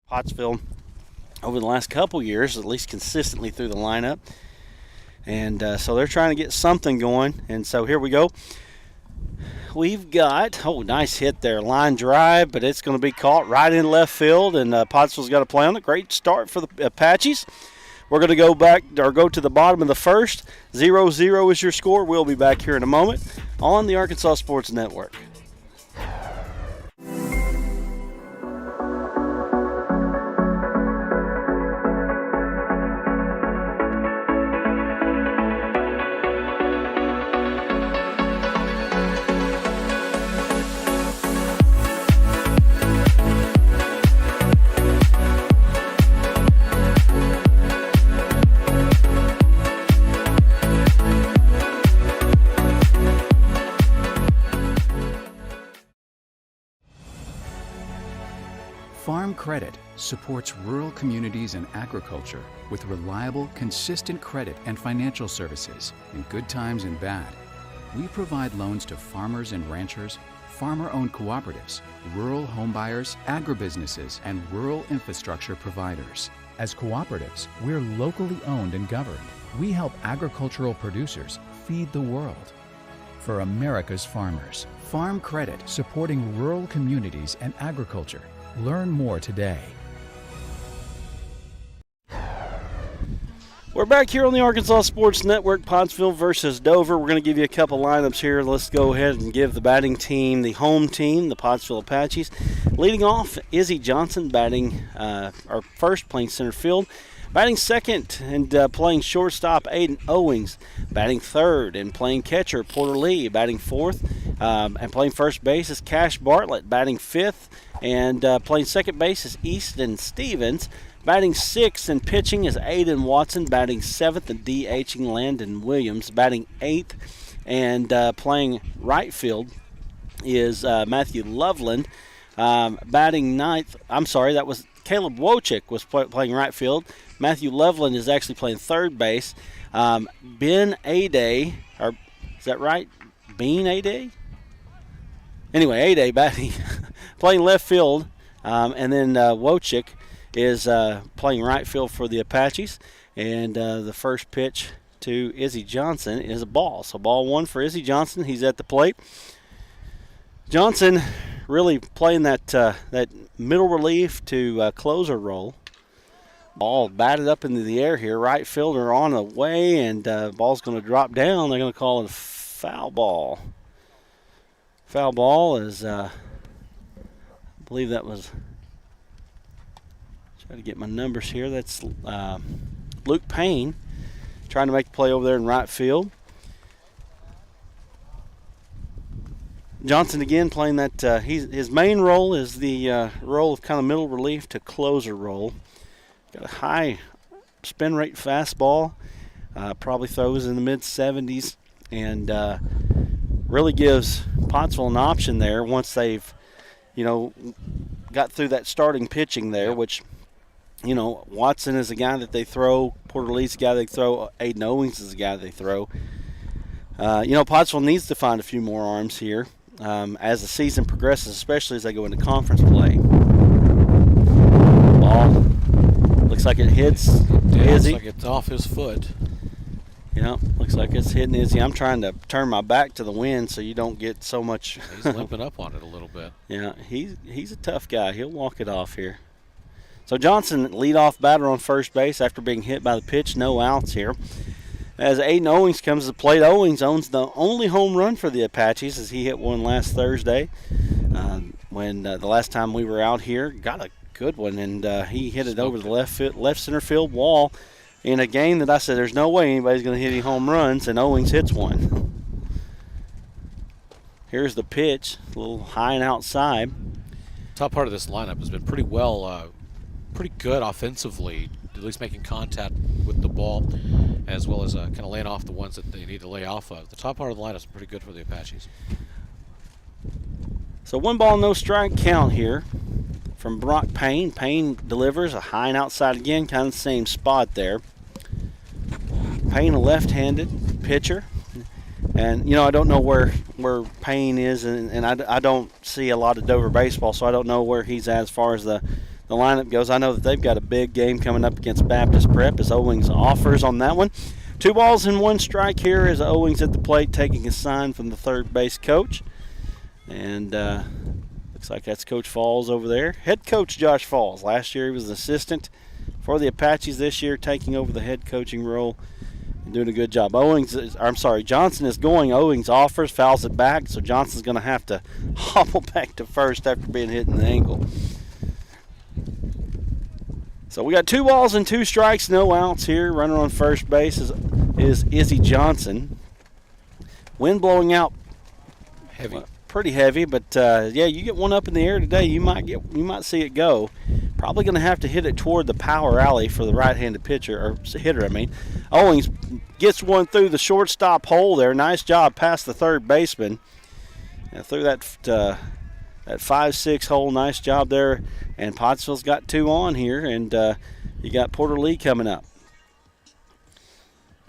Pottsville over the last couple years, at least consistently through the lineup. And so they're trying to get something going. And so here we go. we've got, nice hit there, line drive, but it's going to be caught right in left field, and Pottsville's got to play on it. Great start for the Apaches. We're going to go to the bottom of the first. 0-0 is your score. We'll be back here in a moment on the Arkansas Sports Network. Farm Credit supports rural communities and agriculture with reliable, consistent credit and financial services in good times and bad. We provide loans to farmers and ranchers, farmer-owned cooperatives, rural homebuyers, agribusinesses, and rural infrastructure providers. As cooperatives, we're locally owned and governed. We help agricultural producers feed the world. For America's farmers, Farm Credit supporting rural communities and agriculture. Learn more today. We're back here on the Arkansas Sports Network, Pottsville versus Dover. We're going to give you a couple lineups here. Let's go ahead and give the batting team, the home team, the Pottsville Apaches. Leading off, Izzy Johnson batting our first, playing center field. Batting second and playing shortstop, Aiden Owings. Batting third and playing catcher, Porter Lee. Batting fourth and playing first base is Cash Bartlett. Batting fifth and playing second base is Easton Stevens. Batting sixth and pitching is Aiden Watson. Batting seventh and DHing Landon Williams. Batting eighth and playing right field is Matthew Loveland. Batting ninth, that was Caleb Wojcik was playing right field. Matthew Loveland is actually playing third base. Ben Aday, or is that right? Bean Aday? Anyway, Aday batting, playing left field, and then Wojcik is playing right field for the Apaches. And the first pitch to Izzy Johnson is a ball. So ball one for Izzy Johnson. He's at the plate. Johnson really playing that middle relief to closer role. Ball batted up into the air here. Right fielder on the way, and ball's going to drop down. They're going to call it a foul ball. Foul ball is, I believe that was, try to get my numbers here. That's Luke Payne trying to make the play over there in right field. Johnson again playing that, his main role is the role of kind of middle relief to closer role. Got a high spin rate fastball, probably throws in the mid-70s, and really gives Pottsville an option there once they've, got through that starting pitching there, which, Watson is the guy that they throw, Porter Lee's the guy they throw, Aiden Owings is the guy they throw. Pottsville needs to find a few more arms here as the season progresses, especially as they go into conference play. Ball looks like it hits Izzy. Looks like it's off his foot. Yeah, looks like it's hitting Izzy. I'm trying to turn my back to the wind so you don't get so much. He's limping up on it a little bit. Yeah, he's a tough guy. He'll walk it off here. So Johnson, leadoff batter on first base after being hit by the pitch. No outs here. As Aiden Owings comes to the plate, Owings owns the only home run for the Apaches as he hit one last Thursday. When the last time we were out here, got a good one, and he hit it over the left center field wall in a game that I said there's no way anybody's going to hit any home runs, and Owings hits one. Here's the pitch, a little high and outside. Top part of this lineup has been pretty good offensively, at least making contact with the ball, as well as kind of laying off the ones that they need to lay off of. The top part of the lineup is pretty good for the Apaches. So 1 ball, no strike count here from Brock Payne. Payne delivers a high and outside again, kind of the same spot there. Payne, a left-handed pitcher. And, I don't know where Payne is, and I don't see a lot of Dover baseball, so I don't know where he's at as far as the lineup goes. I know that they've got a big game coming up against Baptist Prep as Owings offers on that one. 2 balls and 1 strike here as Owings at the plate taking a sign from the third base coach. And looks like that's Coach Falls over there. Head coach Josh Falls. Last year he was an assistant for the Apaches. This year taking over the head coaching role and doing a good job. Johnson is going. Owings offers, fouls it back, so Johnson's going to have to hobble back to first after being hit in the ankle. So we got 2 balls and 2 strikes, no outs here. Runner on first base is Izzy Johnson. Wind blowing out Heavy. Pretty heavy, but yeah, you get one up in the air today, you might see it go. Probably going to have to hit it toward the power alley for the right-handed pitcher or hitter. I mean, Owings gets one through the shortstop hole there. Nice job past the third baseman. Through that 5-6 hole, nice job there. And Pottsville's got 2 on here, and you got Porter Lee coming up.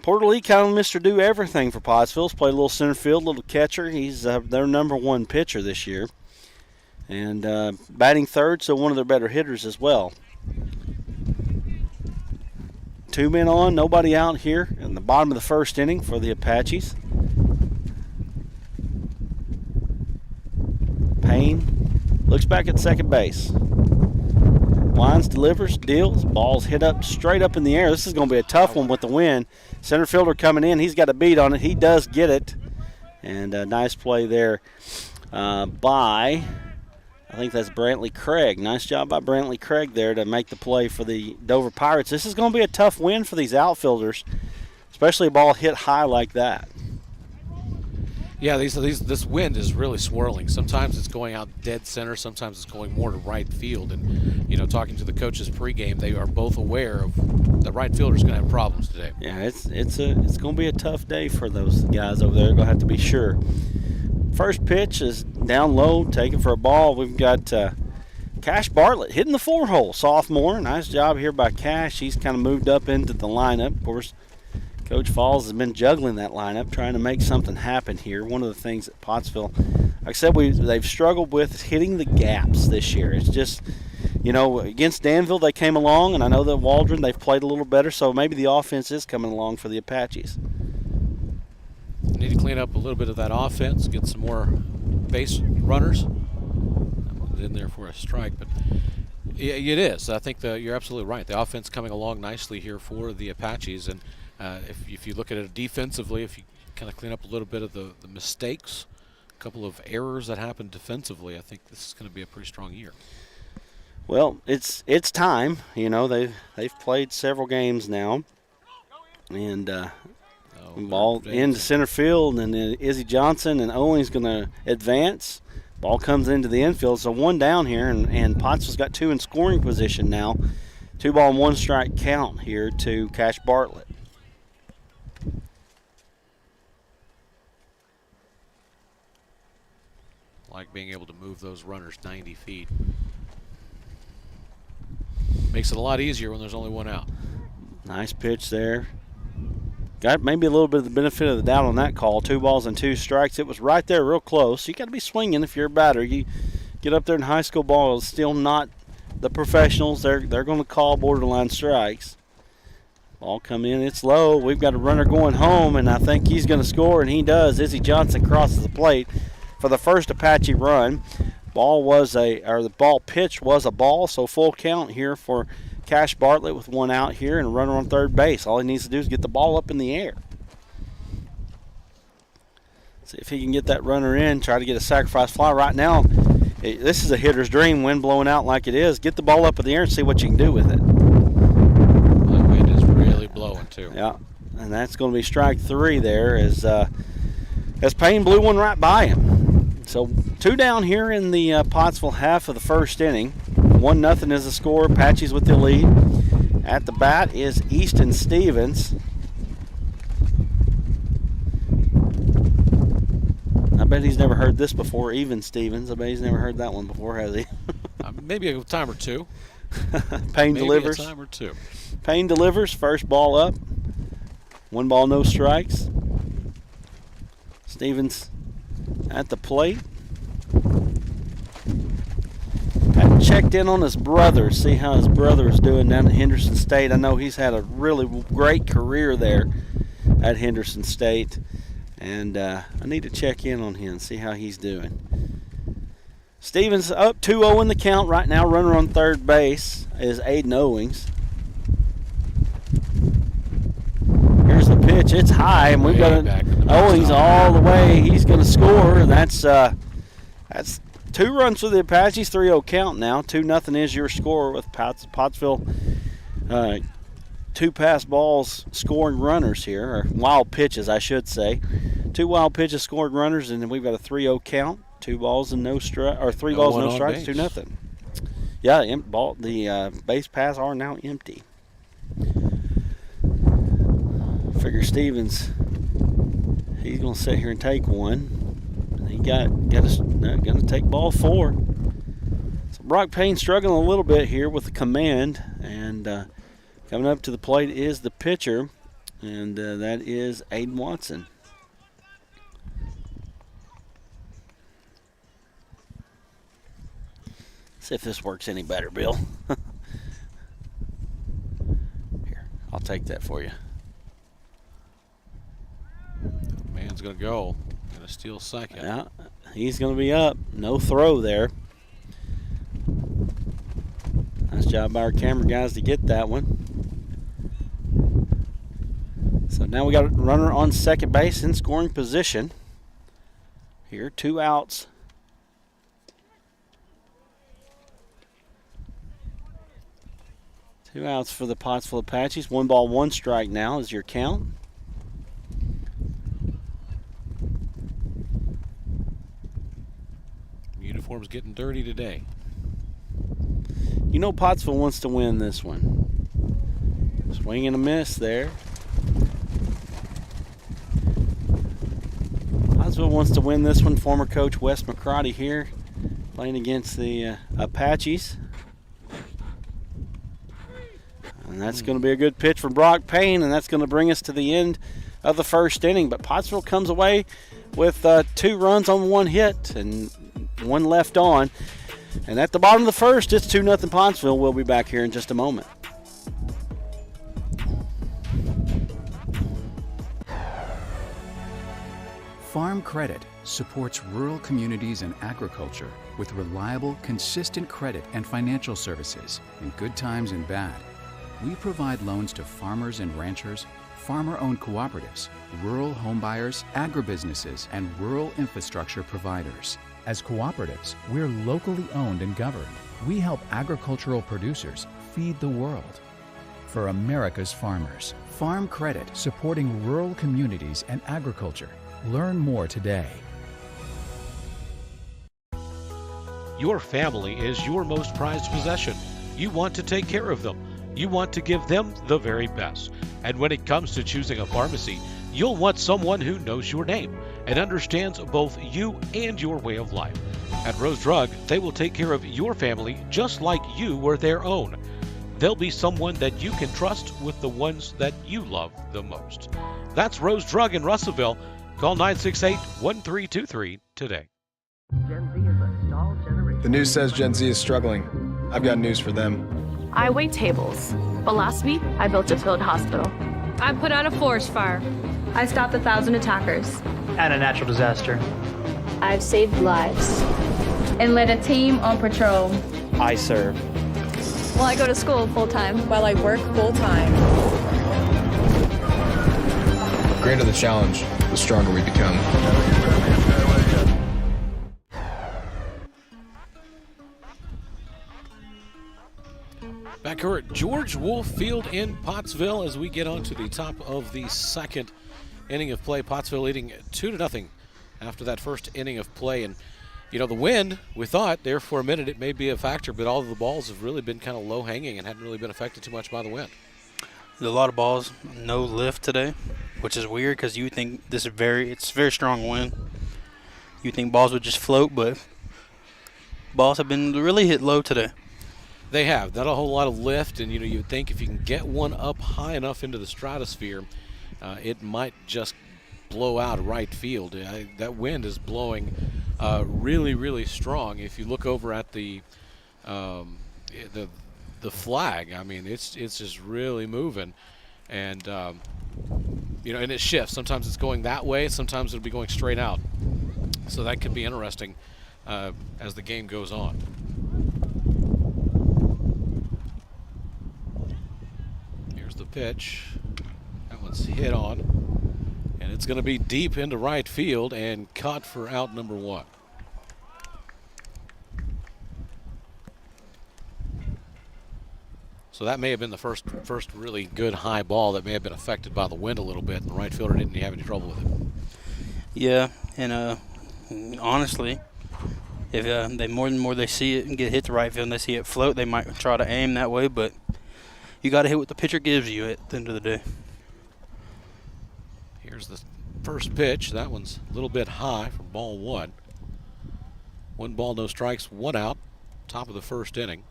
Porter Lee kind of Mr. Do Everything for Pottsville. He's played a little center field, a little catcher. He's their #1 pitcher this year. And batting third, so one of their better hitters as well. 2 men on, nobody out here in the bottom of the first inning for the Apaches. Payne looks back at second base. Lines, delivers, deals, ball's hit up straight up in the air. This is going to be a tough one with the wind. Center fielder coming in. He's got a beat on it. He does get it. And a nice play there by, I think that's Brantley Craig. Nice job by Brantley Craig there to make the play for the Dover Pirates. This is going to be a tough win for these outfielders, especially a ball hit high like that. Yeah, this wind is really swirling. Sometimes it's going out dead center. Sometimes it's going more to right field. And, talking to the coaches pregame, they are both aware of the right fielder's going to have problems today. Yeah, it's going to be a tough day for those guys over there. They're going to have to be sure. First pitch is down low, taken for a ball. We've got Cash Bartlett hitting the 4-hole, sophomore. Nice job here by Cash. He's kind of moved up into the lineup. Of course, Coach Falls has been juggling that lineup, trying to make something happen here. One of the things that Pottsville, like I said, they've struggled with is hitting the gaps this year. It's just, against Danville they came along, and I know that Waldron, they've played a little better, so maybe the offense is coming along for the Apaches. Need to clean up a little bit of that offense, get some more base runners. In there for a strike, but yeah, it is. I think you're absolutely right. The offense coming along nicely here for the Apaches, and if you look at it defensively, if you kind of clean up a little bit of the mistakes, a couple of errors that happened defensively, I think this is going to be a pretty strong year. Well, it's time. They've played several games now, and ball into center field, and then Izzy Johnson and Owings going to advance. Ball comes into the infield, so 1 down here, and Pottsville's got 2 in scoring position now. 2 ball and 1 strike count here to Cash Bartlett. Like being able to move those runners 90 feet. Makes it a lot easier when there's only 1 out. Nice pitch there. Got maybe a little bit of the benefit of the doubt on that call. 2 balls and 2 strikes. It was right there real close. You got to be swinging if you're a batter. You get up there in high school ball, it's still not the professionals. They're going to call borderline strikes. Ball come in. It's low. We've got a runner going home, and I think he's going to score, and he does. Izzy Johnson crosses the plate for the first Apache run. The ball pitch was a ball, so full count here for Cash Bartlett with 1 out here and a runner on third base. All he needs to do is get the ball up in the air. See if he can get that runner in, try to get a sacrifice fly. Right now, this is a hitter's dream, wind blowing out like it is. Get the ball up in the air and see what you can do with it. The wind is really blowing, too. Yeah, and that's going to be strike 3 there as Payne blew one right by him. So 2 down here in the Pottsville half of the first inning. 1-0 is the score. Apaches with the lead. At the bat is Easton Stevens. I bet he's never heard this before, even Stevens. I bet he's never heard that one before, has he? Maybe a time or two. Payne delivers. Maybe a time or two. Payne delivers. First ball up. 1 ball, no strikes. Stevens at the plate. Pat checked in on his brother, see how his brother is doing down at Henderson State. I know he's had a really great career there at Henderson State, and I need to check in on him, see how he's doing. Stevens up 2-0 in the count right now. Runner on third base is Aiden Owings. Here's the pitch. It's high, and we've got Owings all the way. He's going to score, and that's 2 runs for the Apaches. 3-0 count now. 2-0 is your score with Pottsville. 2 pass balls scoring runners here, or wild pitches, I should say. 2 wild pitches scoring runners, and then we've got a 3-0 count. 2 balls and no strike, or 3 balls and no strikes. 2-0. Yeah, the base paths are now empty. Figure Stevens, he's going to sit here and take one. He going to take ball 4. So Brock Payne struggling a little bit here with the command, and coming up to the plate is the pitcher, and that is Aiden Watson. See if this works any better, Bill. Here, I'll take that for you. Man's going to go. Going to steal second. Yeah, he's going to be up. No throw there. Nice job by our camera guys to get that one. So now we got a runner on second base in scoring position. Here, 2 outs. Two outs for the Pottsville Apaches. 1 ball, 1 strike now is your count. Uniform's getting dirty today. You know Pottsville wants to win this one. Swing and a miss there. Pottsville wants to win this one. Former coach Wes McCrotty here playing against the Apaches. And that's going to be a good pitch from Brock Payne, and that's going to bring us to the end of the first inning. But Pottsville comes away with 2 runs on 1 hit and 1 left on. And at the bottom of the first, it's 2-0 Pottsville. We'll be back here in just a moment. Farm Credit supports rural communities and agriculture with reliable, consistent credit and financial services in good times and bad. We provide loans to farmers and ranchers, farmer-owned cooperatives, rural homebuyers, agribusinesses, and rural infrastructure providers. As cooperatives, we're locally owned and governed. We help agricultural producers feed the world. For America's farmers, Farm Credit supporting rural communities and agriculture. Learn more today. Your family is your most prized possession. You want to take care of them. You want to give them the very best. And when it comes to choosing a pharmacy, you'll want someone who knows your name and understands both you and your way of life. At Rose Drug, they will take care of your family just like you were their own. They'll be someone that you can trust with the ones that you love the most. That's Rose Drug in Russellville. Call 968-1323 today. The news says Gen Z is struggling. I've got news for them. I wait tables, but last week I built a field hospital. I put out a forest fire. I stopped 1,000 attackers. And a natural disaster. I've saved lives. And led a team on patrol. I serve. Well, I go to school full-time. While I work full-time. The greater the challenge, the stronger we become. Back here at George Wolf Field in Pottsville as we get on to the top of the second inning of play. Pottsville leading 2-0 after that first inning of play. And, you know, the wind, we thought there for a minute it may be a factor, but all of the balls have really been kind of low hanging and hadn't really been affected too much by the wind. There's a lot of balls, no lift today, which is weird because you think it's a very strong wind. You think balls would just float, but balls have been really hit low today. They have. Not a whole lot of lift, and, you know, you'd think if you can get one up high enough into the stratosphere, it might just blow out right field. That wind is blowing really, really strong. If you look over at the flag, I mean, it's just really moving, and you know, and it shifts. Sometimes it's going that way. Sometimes it'll be going straight out. So that could be interesting as the game goes on. Here's the pitch. That one's hit on, and it's going to be deep into right field and caught for out number 1. So that may have been the first really good high ball that may have been affected by the wind a little bit, and the right fielder didn't have any trouble with it. Yeah, and honestly, if they more they see it and get hit to right field and they see it float, they might try to aim that way, but you got to hit what the pitcher gives you at the end of the day. Here's the first pitch. That one's a little bit high for ball 1. 1 ball, no strikes, 1 out, top of the first inning.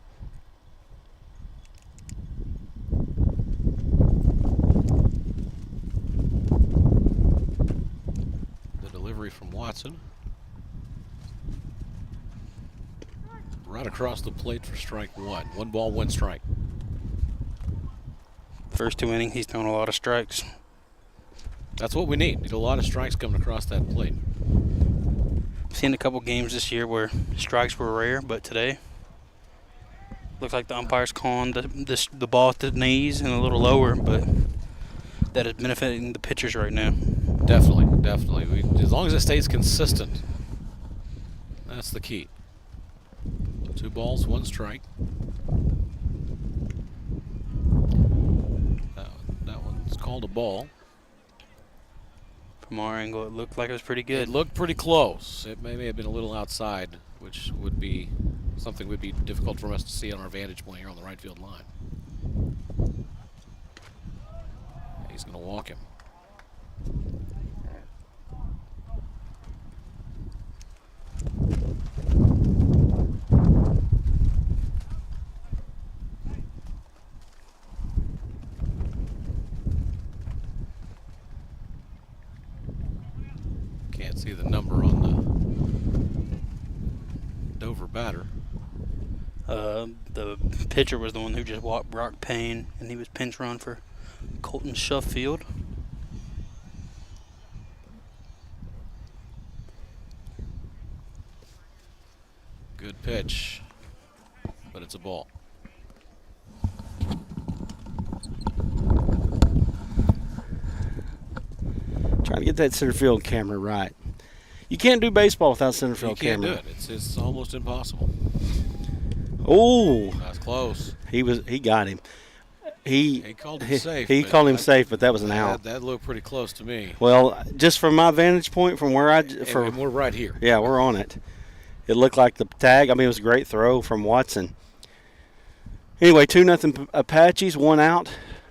From Watson. Right across the plate for strike 1. 1 ball, 1 strike. First 2 innings, he's thrown a lot of strikes. That's what we need. Need a lot of strikes coming across that plate. I've seen a couple games this year where strikes were rare, but today looks like the umpire's calling the ball at the knees and a little lower, but that is benefiting the pitchers right now. Definitely. As long as it stays consistent, that's the key. 2 balls, 1 strike. That one's called a ball. From our angle, it looked like it was pretty good. It looked pretty close. It may have been a little outside, which would be something would be difficult for us to see on our vantage point here on the right field line. He's going to walk him. Can't see the number on the Dover batter. The pitcher was the one who just walked Brock Payne, and he was pinch run for Colton Shuffield. Good pitch, but it's a ball. Trying to get that center field camera right. You can't do baseball without center field camera. You can't do it. It's almost impossible. Oh, That's close. he got him. He called him safe. He called him safe, but that was an out. That looked pretty close to me. Well, just from my vantage point, from where And we're right here. Yeah, we're on it. It looked like the tag. I mean, it was a great throw from Watson. Anyway, 2-0 Apaches, 1 out.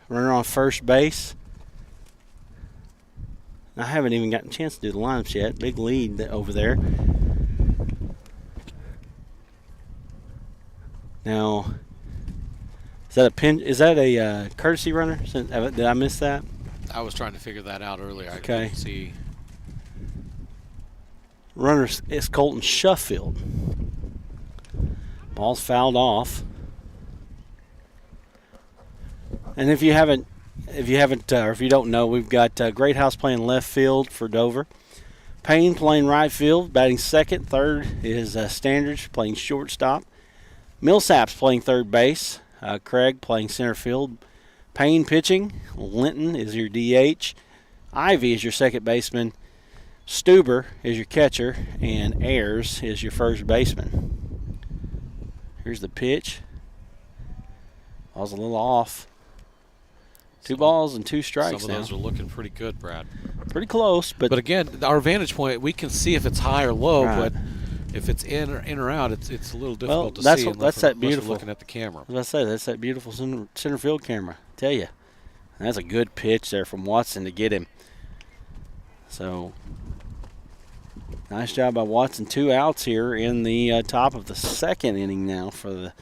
Runner on first base. I haven't even gotten a chance to do the lineups yet. Big lead over there. Now, is that a courtesy runner? Did I miss that? I was trying to figure that out earlier. I Okay. couldn't see. Runner is Colton Shuffield. Ball's fouled off. And if you don't know, we've got Greathouse playing left field for Dover. Payne playing right field, batting second. Third is Standridge playing shortstop. Millsap's playing third base. Craig playing center field. Payne pitching. Linton is your DH. Ivy is your second baseman. Stuber is your catcher. And Ayers is your first baseman. Here's the pitch. Ball's a little off. 2 balls and 2 strikes. Some of those are looking pretty good, Brad. Pretty close, but again, our vantage point, we can see if it's high or low, right. but if it's in or out, it's a little difficult to see. That's that beautiful. Looking at the camera. As I say, that's that beautiful center field camera. I tell you, that's a good pitch there from Watson to get him. So, nice job by Watson. 2 outs here in the top of the second inning now for the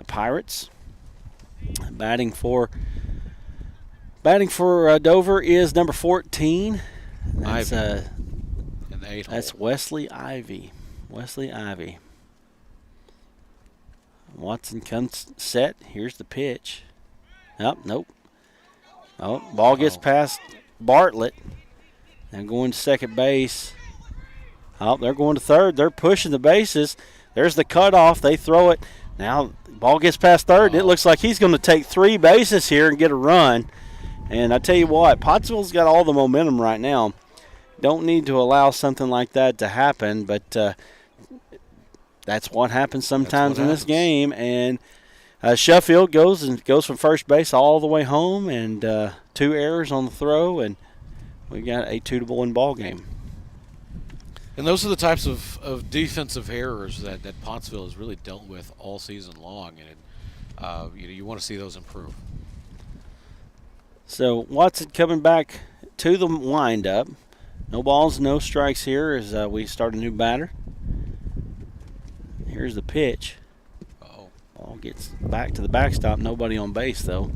Pirates. Batting for Dover is number 14. That's in the 8 hole. That's Wesley Ivy. Watson comes set. Here's the pitch. Nope. Oh, ball gets past Bartlett. Now going to second base. Oh, they're going to third. They're pushing the bases. There's the cutoff. They throw it. Now, ball gets past third, and it looks like he's going to take 3 bases here and get a run. And I tell you what, Pottsville's got all the momentum right now. Don't need to allow something like that to happen, but that's what happens sometimes in this game. And Sheffield goes from first base all the way home, and 2 errors on the throw, and we got a 2-1 ball game. And those are the types of defensive errors that Pottsville has really dealt with all season long, and you want to see those improve. So Watson coming back to the windup. No balls, no strikes here as we start a new batter. Here's the pitch. Ball gets back to the backstop. Nobody on base, though.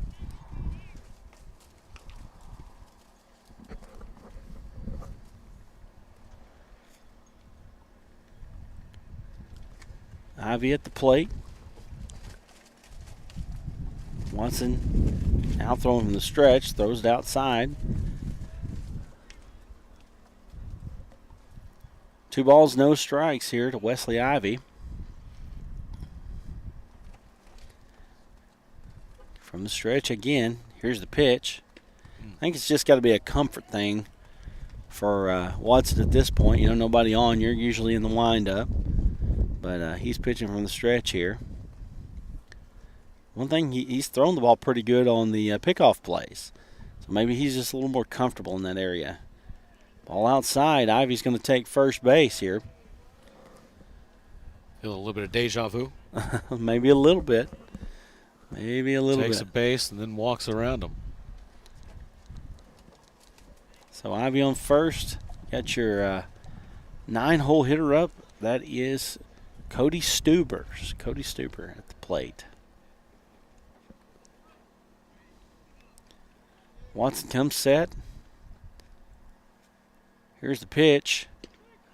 Ivy at the plate. Watson now throwing from the stretch, throws it outside. 2 balls, no strikes here to Wesley Ivy. From the stretch again, here's the pitch. I think it's just got to be a comfort thing for Watson at this point. You know, nobody on, you're usually in the windup. But he's pitching from the stretch here. One thing, he's thrown the ball pretty good on the pickoff plays. So maybe he's just a little more comfortable in that area. Ball outside. Ivy's going to take first base here. Feel a little bit of deja vu. Maybe a little bit. Maybe a little bit. Takes a base and then walks around him. So Ivy on first. Got your 9-hole hitter up. That is Cody Stuber at the plate. Watson comes set. Here's the pitch.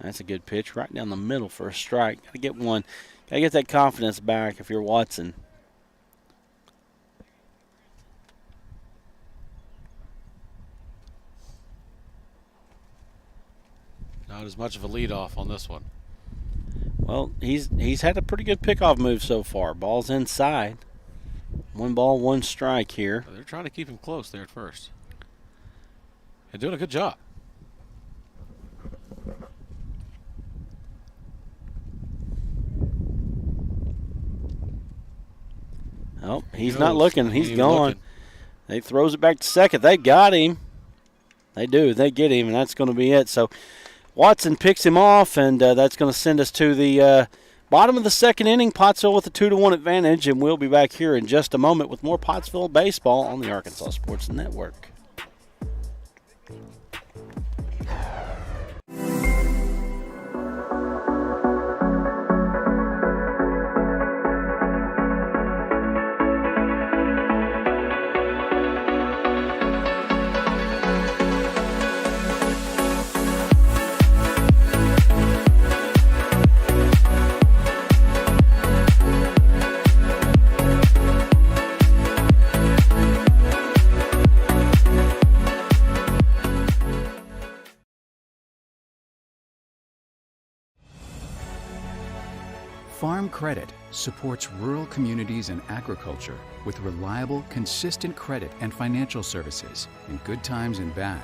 That's a good pitch right down the middle for a strike. Got to get one. Got to get that confidence back if you're Watson. Not as much of a leadoff on this one. Well, he's had a pretty good pickoff move so far. Ball's inside. 1 ball, 1 strike here. They're trying to keep him close there at first. And doing a good job. Oh, he's not looking. He's gone. They throws it back to second. They got him. They do. They get him, and that's going to be it. So Watson picks him off, and that's going to send us to the bottom of the second inning. Pottsville with a 2-1 advantage, and we'll be back here in just a moment with more Pottsville baseball on the Arkansas Sports Network. Farm Credit supports rural communities and agriculture with reliable, consistent credit and financial services in good times and bad.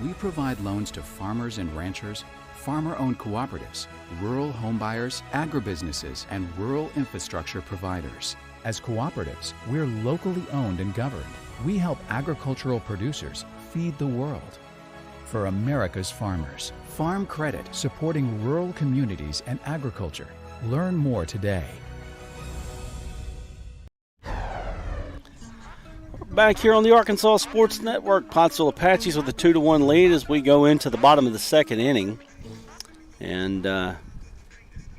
We provide loans to farmers and ranchers, farmer-owned cooperatives, rural homebuyers, agribusinesses, and rural infrastructure providers. As cooperatives, we're locally owned and governed. We help agricultural producers feed the world. For America's farmers, Farm Credit, supporting rural communities and agriculture. Learn more today. Back here on the Arkansas Sports Network, Pottsville Apaches with a 2-1 lead as we go into the bottom of the second inning. And been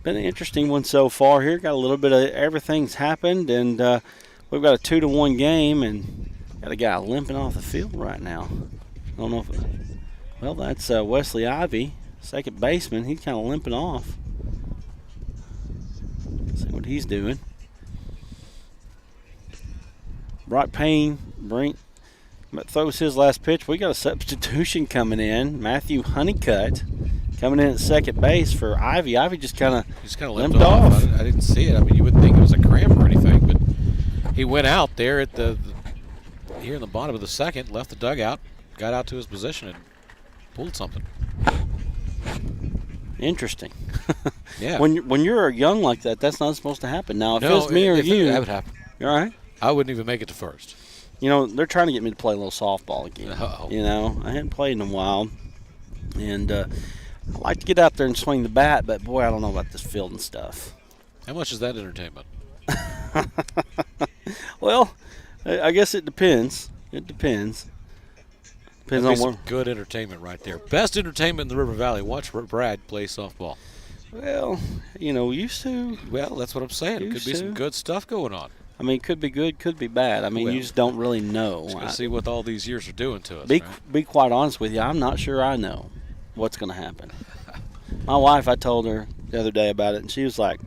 an interesting one so far here. Got a little bit of everything's happened, and we've got a 2-1 game, and got a guy limping off the field right now. I don't know if, well, that's Wesley Ivy, second baseman. He's kind of limping off. See what he's doing. Brock Payne throws his last pitch. We got a substitution coming in. Matthew Honeycutt coming in at second base for Ivy. Ivy just kind of limped off. I didn't see it. I mean, you wouldn't think it was a cramp or anything, but he went out there at here in the bottom of the second, left the dugout, got out to his position, and pulled something. Interesting. Yeah. When you're young like that, that's not supposed to happen. Now, if it's me or you, that would happen. You all right? I wouldn't even make it to first. You know, they're trying to get me to play a little softball again. Uh-oh. You know, I hadn't played in a while, and I like to get out there and swing the bat, but boy, I don't know about this fielding stuff. How much is that entertainment? Well, I guess it depends. It depends. Depends on some good entertainment right there. Best entertainment in the River Valley. Watch Brad play softball. Well, you know, used to. Well, that's what I'm saying. It could be some good stuff going on. I mean, it could be good, could be bad. I mean, you just don't really know. Just gotta see what all these years are doing to us. Be quite honest with you. I'm not sure I know what's going to happen. My wife, I told her the other day about it, and she was like,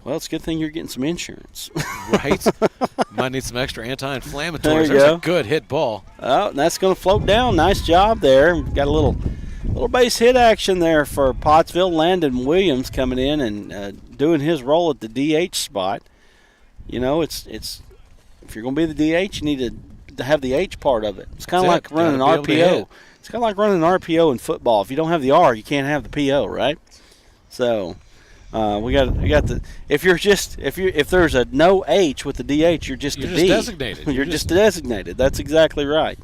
"Well, it's a good thing you're getting some insurance." Right. Might need some extra anti-inflammatories. There's a good hit ball. Oh, and that's going to float down. Nice job there. Got a little base hit action there for Pottsville. Landon Williams coming in and doing his role at the DH spot. You know, it's if you're going to be the DH, you need to have the H part of it. It's kind of like running an RPO. It's kind of like running an RPO in football. If you don't have the R, you can't have the PO, right? So we got the if there's a no H with the DH, you're just a D. Designated. You're just designated. That's exactly right.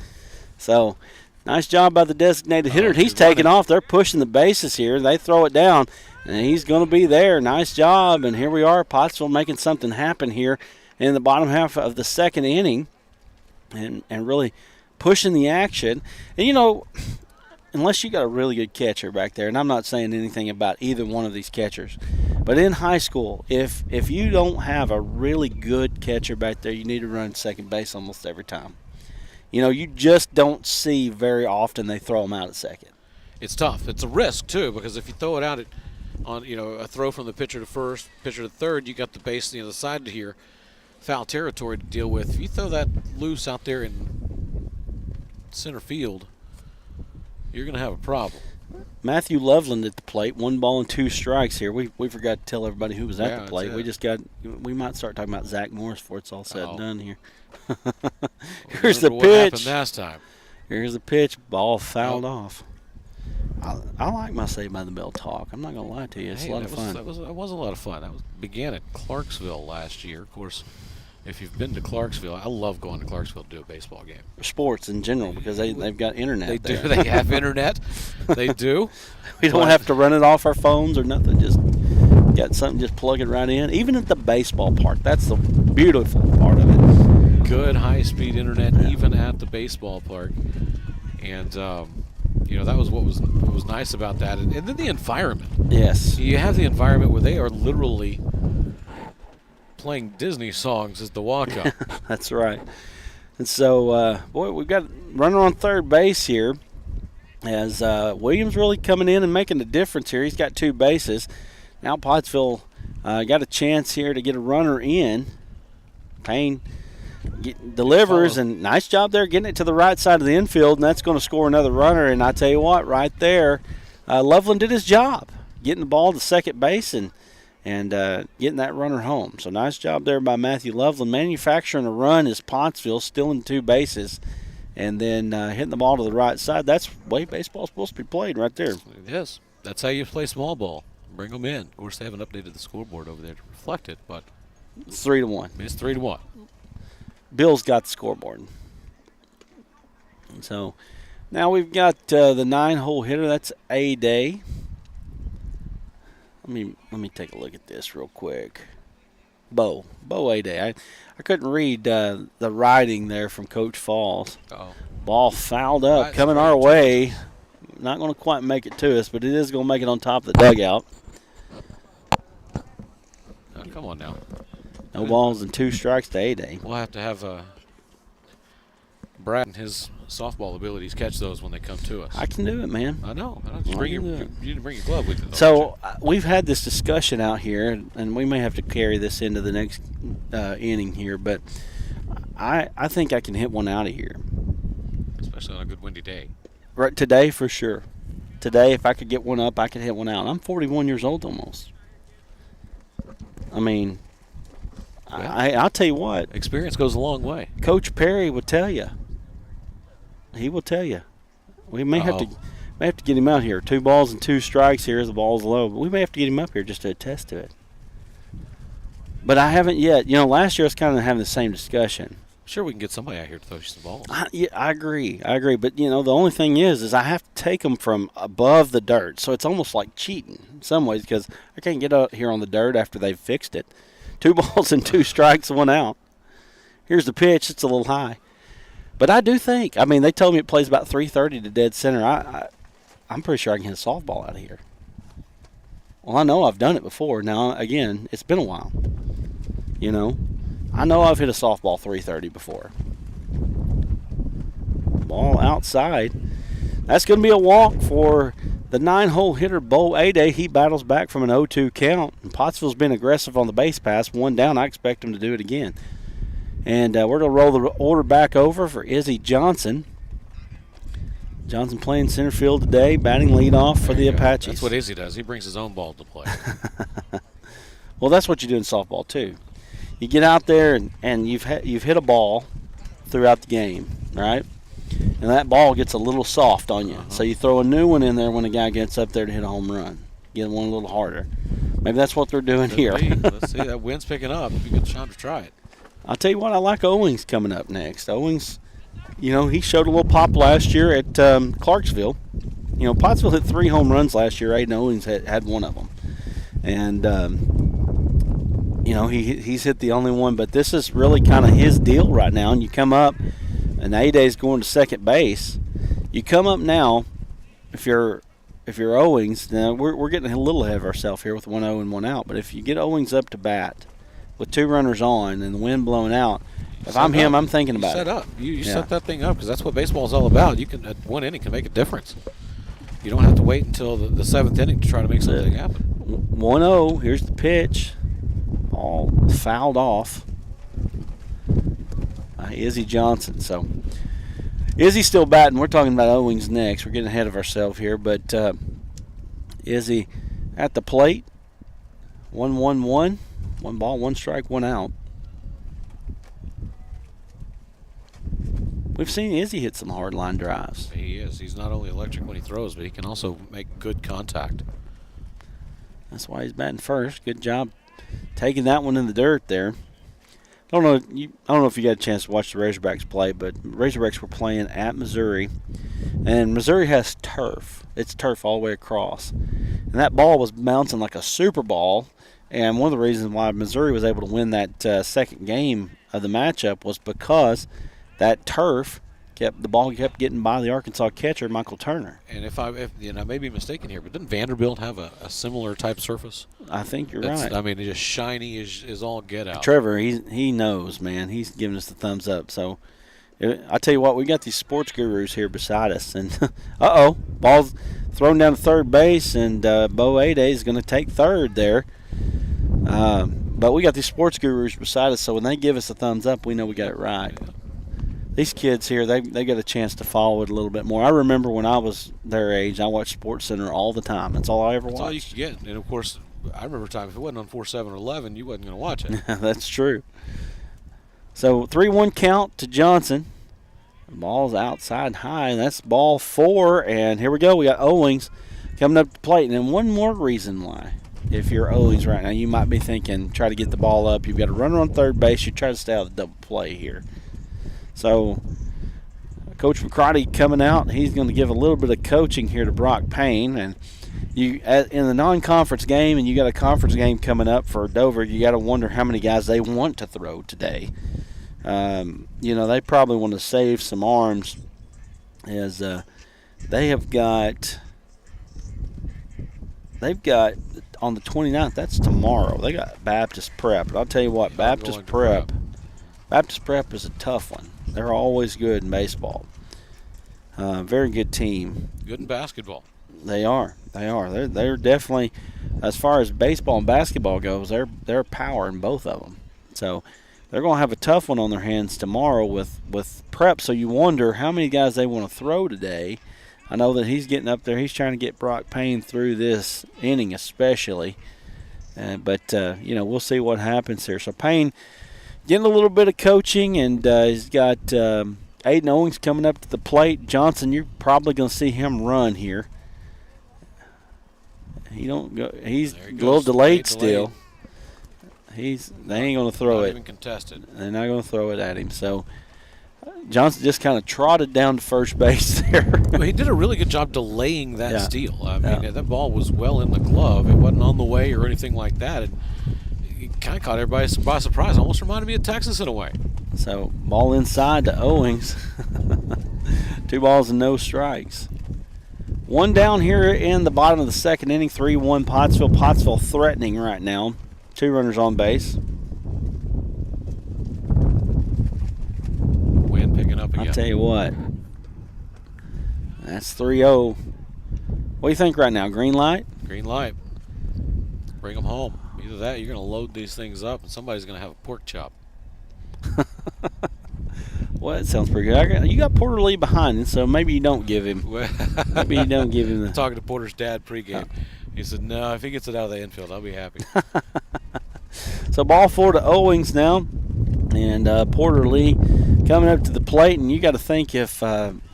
So nice job by the designated hitter. He's taking off. They're pushing the bases here. They throw it down, and he's going to be there. Nice job. And here we are, Pottsville making something happen here in the bottom half of the second inning, and really pushing the action. And, you know, unless you got a really good catcher back there, and I'm not saying anything about either one of these catchers, but in high school, if you don't have a really good catcher back there, you need to run second base almost every time. You know, you just don't see very often they throw them out at second. It's tough. It's a risk, too, because if you throw it out on, you know, a throw from the pitcher to first, pitcher to third, you got the base on the other side to here, foul territory to deal with. If you throw that loose out there in center field, you're going to have a problem. Matthew Loveland at the plate, 1 ball and 2 strikes here. We forgot to tell everybody who was at the plate. We might start talking about Zach Morris before it's all said and done here. Here's the pitch. What happened last time? Here's the pitch. Ball fouled off. I like my Saved by the Bell talk. I'm not going to lie to you. It's a lot of fun. That was a lot of fun. That began at Clarksville last year. Of course, if you've been to Clarksville, I love going to Clarksville to do a baseball game. Sports in general, because they've got internet They there. do. They have internet. They do. We don't have to run it off our phones or nothing. Just got something, just plug it right in. Even at the baseball park. That's the beautiful part of it. Good high-speed internet, even at the baseball park. And, you know, that was what was nice about that. And then the environment. Yes. You have the environment where they are literally playing Disney songs as the walk-up. That's right. And so, boy, we've got runner on third base here as Williams really coming in and making a difference here. He's got 2 bases. Now Pottsville got a chance here to get a runner in. Payne delivers, and nice job there getting it to the right side of the infield, and that's going to score another runner. And I tell you what, right there, Loveland did his job, getting the ball to second base and getting that runner home. So nice job there by Matthew Loveland. Manufacturing a run is Pottsville, still in 2 bases, and then hitting the ball to the right side. That's the way baseball's supposed to be played right there. It is. That's how you play small ball. Bring them in. Of course, they haven't updated the scoreboard over there to reflect it, but it's 3-1. It's 3-1. Bill's got the scoreboard. And so now we've got the 9-hole hitter. That's A-Day. Let me take a look at this real quick. Bo A-Day. I couldn't read the writing there from Coach Falls. Uh-oh. Ball fouled up, right, coming our way. Not going to quite make it to us, but it is going to make it on top of the dugout. Oh, come on now. No balls and 2 strikes to A-Day. We'll have to have Brad and his softball abilities catch those when they come to us. I can do it, man. I know. You didn't bring your glove with you, though. So we've had this discussion out here, and we may have to carry this into the next inning here, but I think I can hit one out of here. Especially on a good windy day. Right today, for sure. today, if I could get one up, I could hit one out. I'm 41 years old almost. I mean, I'll tell you what. Experience goes a long way. Coach Perry would tell you. He will tell you. We may have to get him out here. 2 balls and 2 strikes here as the ball's low. But we may have to get him up here just to attest to it. But I haven't yet. You know, last year I was kind of having the same discussion. Sure, we can get somebody out here to throw you some balls. I agree. But, you know, the only thing is I have to take them from above the dirt. So it's almost like cheating in some ways because I can't get out here on the dirt after they've fixed it. 2 balls and 2 strikes, 1 out. Here's the pitch. It's a little high. But I do think, I mean, they told me it plays about 330 to dead center. I'm pretty sure I can hit a softball out of here. Well, I know I've done it before. Now, again, it's been a while. You know, I know I've hit a softball 330 before. Ball outside. That's going to be a walk for the 9-hole hitter, Bo Ade. He battles back from an 0-2 count. And Pottsville's been aggressive on the base pass. 1 down. I expect him to do it again. And we're going to roll the order back over for Izzy Johnson. Johnson playing center field today, batting leadoff for the Apaches. That's what Izzy does. He brings his own ball to play. Well, that's what you do in softball too. You get out there and you've hit a ball throughout the game, right? And that ball gets a little soft on you. So you throw a new one in there when a guy gets up there to hit a home run. Get one a little harder. Maybe that's what they're doing here. Let's see. That wind's picking up. It'd be a good time to try it. I'll tell you what, I like Owings coming up next. Owings, you know, he showed a little pop last year at Clarksville. You know, Pottsville hit 3 home runs last year. Aiden Owings had one of them. And, you know, he's hit the only one. But this is really kind of his deal right now. And you come up, and Ada's going to second base. You come up now, if you're Owings, now we're getting a little ahead of ourselves here with 1-0 and 1 out. But if you get Owings up to bat with 2 runners on and the wind blowing out, if I'm him, I'm thinking about it. You set that thing up because that's what baseball is all about. You can, at 1 inning, can make a difference. You don't have to wait until the 7th inning to try to make something happen. 1-0. Here's the pitch. All fouled off. Izzy Johnson. So Izzy's still batting. We're talking about Owings next. We're getting ahead of ourselves here, but Izzy at the plate. 1-1-1. 1 ball, 1 strike, 1 out. We've seen Izzy hit some hard line drives. He is. He's not only electric when he throws, but he can also make good contact. That's why he's batting first. Good job taking that one in the dirt there. I don't know if you got a chance to watch the Razorbacks play, but Razorbacks were playing at Missouri, and Missouri has turf. It's turf all the way across, and that ball was bouncing like a super ball. And one of the reasons why Missouri was able to win that second game of the matchup was because that turf the ball kept getting by the Arkansas catcher, Michael Turner. And if I may be mistaken here, but didn't Vanderbilt have a similar type surface? I think you're right. I mean, it's just shiny is all get out. Trevor, he knows, man. He's giving us the thumbs up. So I tell you what, we got these sports gurus here beside us, and ball's thrown down to third base, and Bo Ade is going to take third there. But we got these sports gurus beside us, so when they give us a thumbs up, we know we got it right. These kids here, they get a chance to follow it a little bit more. I remember when I was their age, I watched SportsCenter all the time. That's all I ever watched. That's all you could get. And, of course, I remember a time if it wasn't on 4-7 or 11, you wasn't going to watch it. That's true. So 3-1 count to Johnson. The ball's outside high, and that's ball 4. And here we go. We got Owings coming up to the plate. And then one more reason why. If you're Owings right now, you might be thinking, try to get the ball up. You've got a runner on third base. You try to stay out of the double play here. So Coach McCarty coming out. He's going to give a little bit of coaching here to Brock Payne. And you in the non-conference game, and you got a conference game coming up for Dover, you got to wonder how many guys they want to throw today. They probably want to save some arms as they have got on the 29th, that's tomorrow. They got Baptist Prep. But I'll tell you what, Baptist Prep is a tough one. They're always good in baseball. Very good team. Good in basketball. They are. They're definitely, as far as baseball and basketball goes, they're power in both of them. So they're going to have a tough one on their hands tomorrow with Prep. So you wonder how many guys they want to throw today. I know that he's getting up there. He's trying to get Brock Payne through this inning especially. But we'll see what happens here. So Payne getting a little bit of coaching, and he's got Aiden Owings coming up to the plate. Johnson, you're probably going to see him run here. He's a little delayed still. They ain't going to throw not it. Even contested. They're not going to throw it at him. So Johnson just kind of trotted down to first base there. Well, he did a really good job delaying that steal. I mean, that ball was well in the glove. It wasn't on the way or anything like that. And it kind of caught everybody by surprise. Almost reminded me of Texas in a way. So ball inside to Owings. 2 balls and no strikes. 1 down here in the bottom of the second inning. 3-1 Pottsville. Pottsville threatening right now. 2 runners on base. Wind picking up again. I'll tell you what. That's 3-0. What do you think right now? Green light? Green light. Bring them home. Either that or you're going to load these things up and somebody's going to have a pork chop. Well, that sounds pretty good. You got Porter Lee behind him, so maybe you don't give him. Maybe you don't give him the. Talking to Porter's dad pregame. He said, no, if he gets it out of the infield, I'll be happy. So ball 4 to Owings now. And Porter Lee coming up to the plate. And you got to think if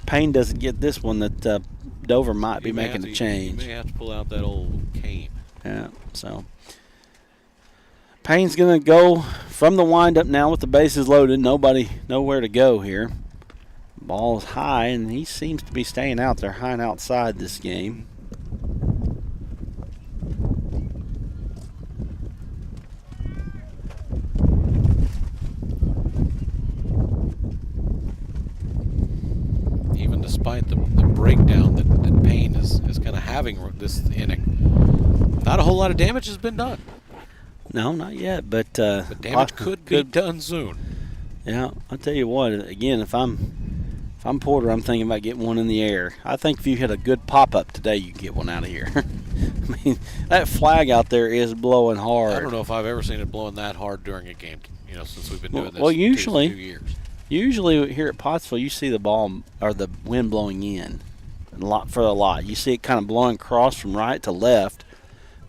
Payne doesn't get this one that Dover might be making a change. You may have to pull out that old cane. Yeah, so Payne's going to go from the windup now with the bases loaded. Nowhere to go here. Ball's high, and he seems to be staying out there high and outside this game. Even despite the breakdown that Payne is kind of having this inning, not a whole lot of damage has been done. No, not yet, but damage could be done soon. Yeah, I'll tell you what. Again, if I'm Porter, I'm thinking about getting one in the air. I think if you hit a good pop-up today, you can get one out of here. I mean, that flag out there is blowing hard. I don't know if I've ever seen it blowing that hard during a game. Since we've been doing this. Well, 2 years. Usually here at Pottsville, you see the ball or the wind blowing in for a lot. You see it kind of blowing across from right to left,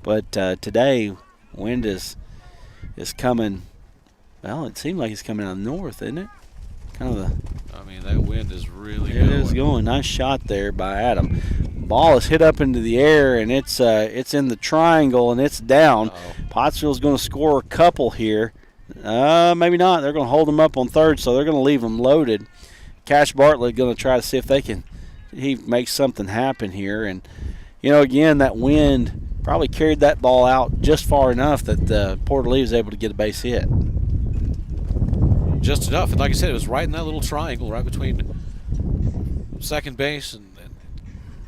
but today wind is coming. Well, it seems like it's coming out of the north, isn't it? Kind of I mean, that wind is really going. It is going. Nice shot there by Adam. Ball is hit up into the air, and it's in the triangle, and it's down. Pottsville's going to score a couple here. Maybe not. They're going to hold them up on third, so they're going to leave them loaded. Cash Bartlett going to try to see if he makes something happen here. And, again, that wind probably carried that ball out just far enough that Porter Lee was able to get a base hit. Just enough. And like I said, it was right in that little triangle right between second base and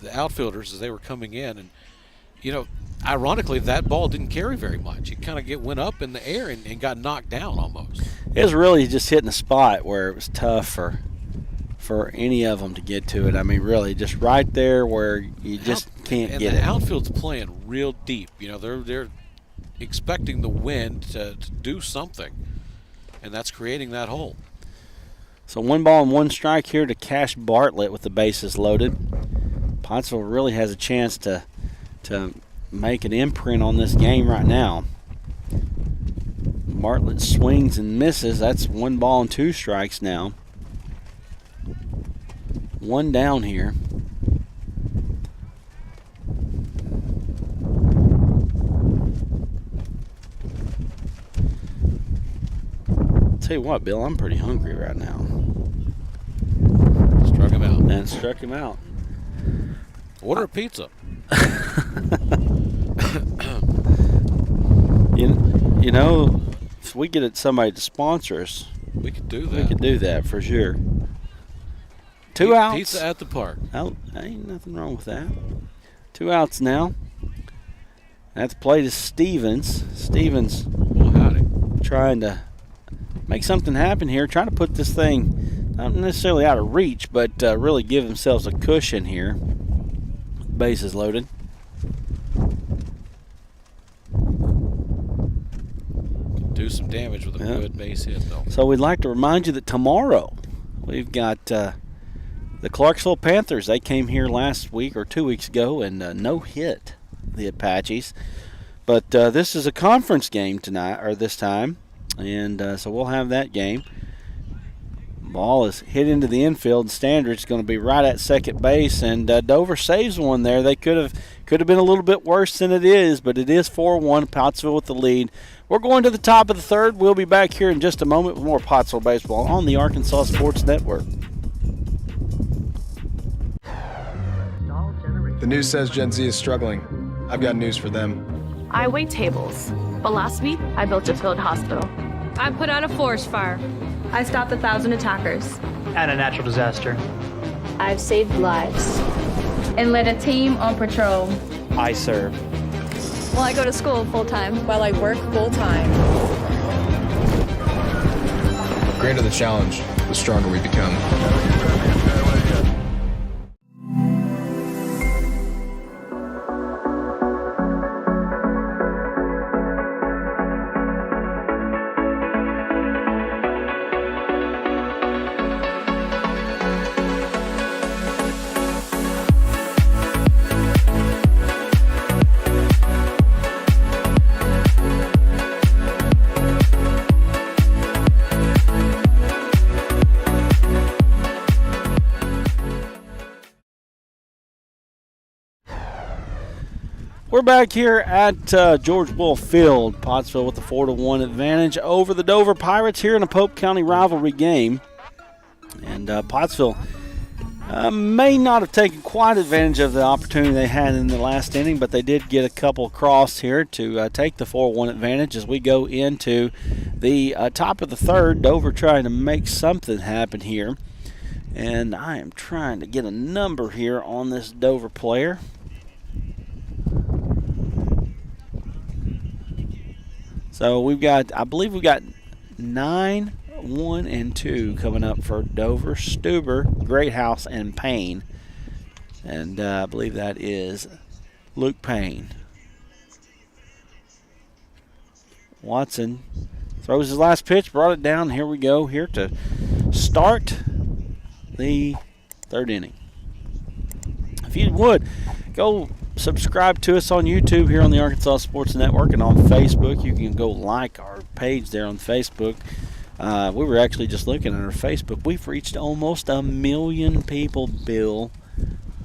the outfielders as they were coming in. And, ironically, that ball didn't carry very much. It kind of went up in the air and got knocked down almost. It was really just hitting a spot where it was tough for any of them to get to it. I mean, really, just right there where you just can't get it. And the outfield's playing real deep. They're expecting the wind to do something, and that's creating that hole. So 1 ball and 1 strike here to Cash Bartlett with the bases loaded. Pottsville really has a chance to make an imprint on this game right now. Bartlett swings and misses. That's 1 ball and 2 strikes now. 1 down here. Tell you what, Bill, I'm pretty hungry right now. Struck him out. And struck him out. Order a pizza. If we get somebody to sponsor us, we could do that. We could do that for sure. 2 outs. Pizza at the park. Oh, ain't nothing wrong with that. 2 outs now. At the plate is Stevens. Stevens trying to make something happen here, trying to put this thing not necessarily out of reach, but really give themselves a cushion here. Bases loaded. Do some damage with a good base hit, though. So we'd like to remind you that tomorrow we've got The Clarksville Panthers, they came here last week or 2 weeks ago and no-hit the Apaches. But this is a conference game tonight, or this time, and so we'll have that game. Ball is hit into the infield. Standard's going to be right at second base, and Dover saves one there. They could have been a little bit worse than it is, but it is 4-1. Pottsville with the lead. We're going to the top of the third. We'll be back here in just a moment with more Pottsville baseball on the Arkansas Sports Network. The news says Gen Z is struggling. I've got news for them. I wait tables. But last week, I built a field hospital. I put out a forest fire. I stopped 1,000 attackers. And a natural disaster. I've saved lives. And led a team on patrol. I serve. Well, I go to school full-time. While I work full-time. The greater the challenge, the stronger we become. We're back here at George Bull Field. Pottsville with the 4-1 advantage over the Dover Pirates here in a Pope County rivalry game. And Pottsville may not have taken quite advantage of the opportunity they had in the last inning, but they did get a couple across here to take the 4-1 advantage as we go into the top of the third. Dover trying to make something happen here. And I am trying to get a number here on this Dover player. So I believe we've got 9, 1, and 2 coming up for Dover, Stuber, Greathouse, and Payne. And I believe that is Luke Payne. Watson throws his last pitch, brought it down. Here we go, here to start the third inning. If you would, go subscribe to us on YouTube here on the Arkansas Sports Network, and on Facebook. You can go like our page there on Facebook. We were actually just looking at our Facebook. We've reached almost 1 million people, Bill.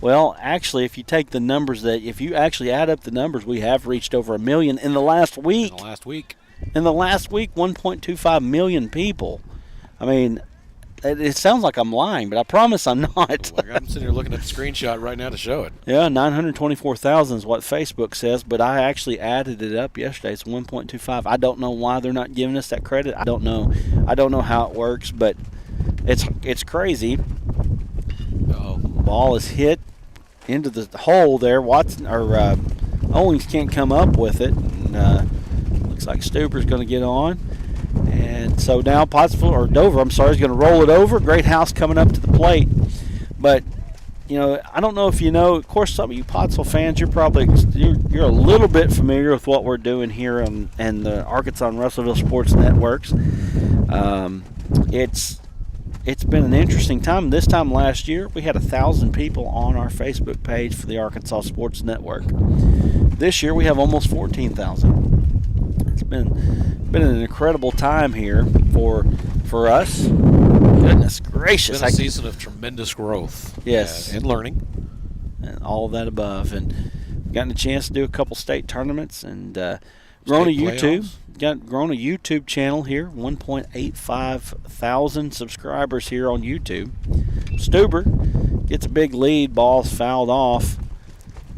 Well, actually, if you take the numbers if you actually add up the numbers, we have reached over 1 million in the last week. In the last week, 1.25 million people. I mean, it sounds like I'm lying, but I promise I'm not. I'm sitting here looking at the screenshot right now to show it. Yeah, 924,000 is what Facebook says, but I actually added it up yesterday. It's 1.25. I don't know why they're not giving us that credit. I don't know how it works, but it's crazy. Uh-oh. Ball is hit into the hole there. Watson or Owings can't come up with it. And, looks like Stuber's going to get on. And so now Dover, is going to roll it over. Greathouse coming up to the plate. But, I don't know if you know, of course, some of you Pottsville fans, you're a little bit familiar with what we're doing here on the Arkansas and Russellville Sports Networks. It's been an interesting time. This time last year, we had 1,000 people on our Facebook page for the Arkansas Sports Network. This year, we have almost 14,000. It's been an incredible time here for us. Goodness gracious. It's been a season of tremendous growth. Yes. And learning. And all of that above. And gotten a chance to do a couple state tournaments and grown a YouTube. Grown a YouTube channel here. 1.85 thousand subscribers here on YouTube. Stuber gets a big lead. Ball's fouled off.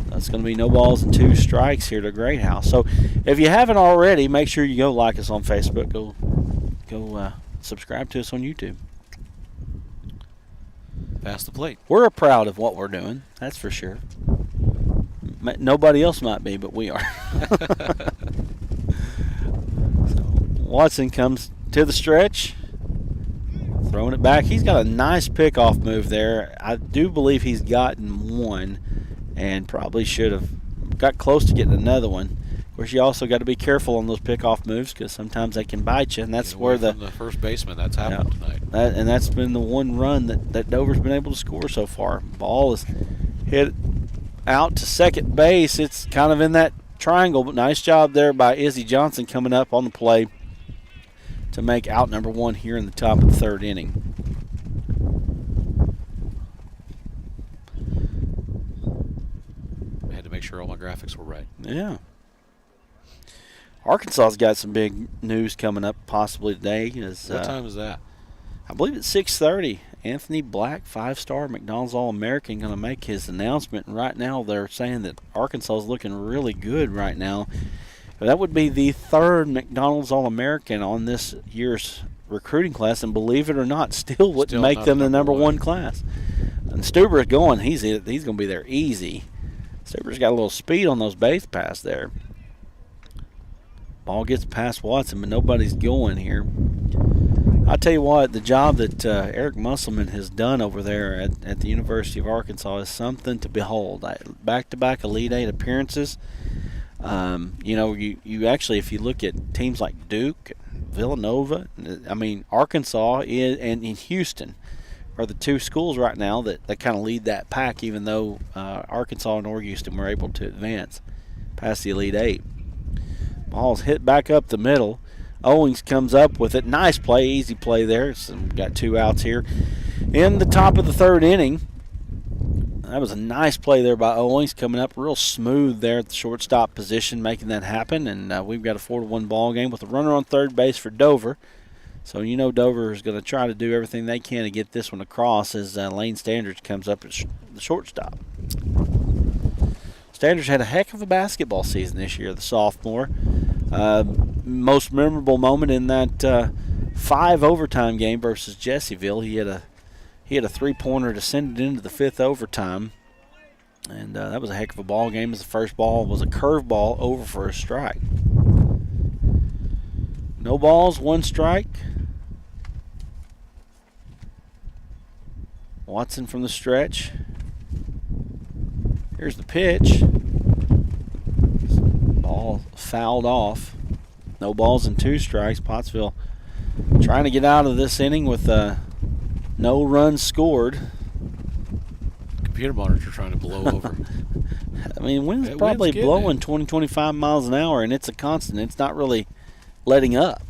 That's going to be no balls and 2 strikes here to Greathouse. So if you haven't already, make sure you go like us on Facebook. Go subscribe to us on YouTube. Pass the plate. We're proud of what we're doing. That's for sure. Nobody else might be, but we are. So Watson comes to the stretch. Throwing it back. He's got a nice pickoff move there. I do believe he's gotten one. And probably should have got close to getting another one. Of course, you also got to be careful on those pickoff moves because sometimes they can bite you, and that's where from the first baseman. That's happened tonight. And that's been the one run that Dover's been able to score so far. Ball is hit out to second base. It's kind of in that triangle, but nice job there by Izzy Johnson coming up on the play to make out number 1 here in the top of the 3rd inning. I had to make sure all my graphics were right. Yeah. Arkansas's got some big news coming up possibly today. What time is that? I believe it's 6:30. Anthony Black, 5-star McDonald's All-American, going to make his announcement. And right now they're saying that Arkansas is looking really good right now. That would be the 3rd McDonald's All-American on this year's recruiting class, and believe it or not, still wouldn't make them the number 1 class. And Stuber's going. He's going to be there easy. Stuber's got a little speed on those base pass there. Ball gets past Watson, but nobody's going here. I'll tell you what, the job that Eric Musselman has done over there at the University of Arkansas is something to behold. Back-to-back Elite Eight appearances. You actually, if you look at teams like Duke, Villanova, Arkansas and Houston are the 2 schools right now that kind of lead that pack, even though Arkansas and Houston were able to advance past the Elite Eight. Ball's hit back up the middle. Owings comes up with it. Nice play, easy play there. So we've got 2 outs here in the top of the 3rd inning. That was a nice play there by Owings, coming up real smooth there at the shortstop position, making that happen. And we've got a 4-1 ball game with a runner on third base for Dover. So Dover is going to try to do everything they can to get this one across as Lane Standards comes up at the shortstop. Standards had a heck of a basketball season this year, the sophomore. Most memorable moment in that 5 overtime game versus Jessieville. He had a 3-pointer to send it into the 5th overtime, and that was a heck of a ball game. As the first ball was a curveball over for a strike. No balls, 1 strike. Watson from the stretch. Here's the pitch. Ball fouled off. No balls and 2 strikes. Pottsville trying to get out of this inning with no runs scored. Computer monitor trying to blow over. Wind's probably blowing 20, 25 miles an hour, and it's a constant. It's not really letting up.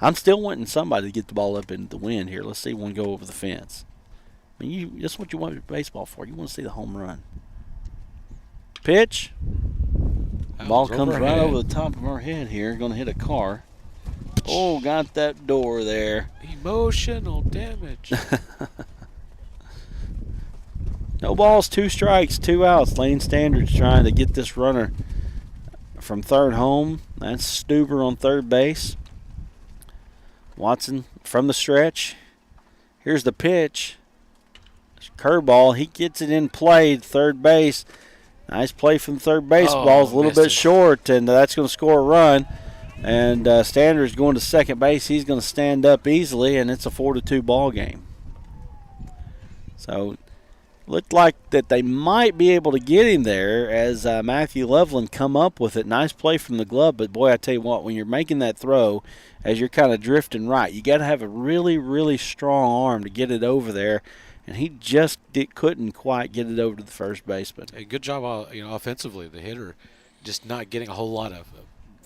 I'm still wanting somebody to get the ball up into the wind here. Let's see one go over the fence. That's what you want baseball for. You want to see the home run. Pitch. Ball comes right over the top of our head here. Going to hit a car. Oh, got that door there. Emotional damage. No balls, 2 strikes, 2 outs. Lane Standards trying to get this runner from third home. That's Stuber on third base. Watson from the stretch. Here's the pitch. Curveball. He gets it in play, third base. Nice play from third base. Ball's a little bit short, and that's going to score a run. And Standards going to second base. He's going to stand up easily, and it's a 4-2 ball game. So looked like that they might be able to get him there as Matthew Loveland come up with it. Nice play from the glove, but boy, I tell you what, when you're making that throw, as you're kind of drifting right, you got to have a really, really strong arm to get it over there. And he just couldn't quite get it over to the first baseman. A good job, offensively. The hitter just not getting a whole lot of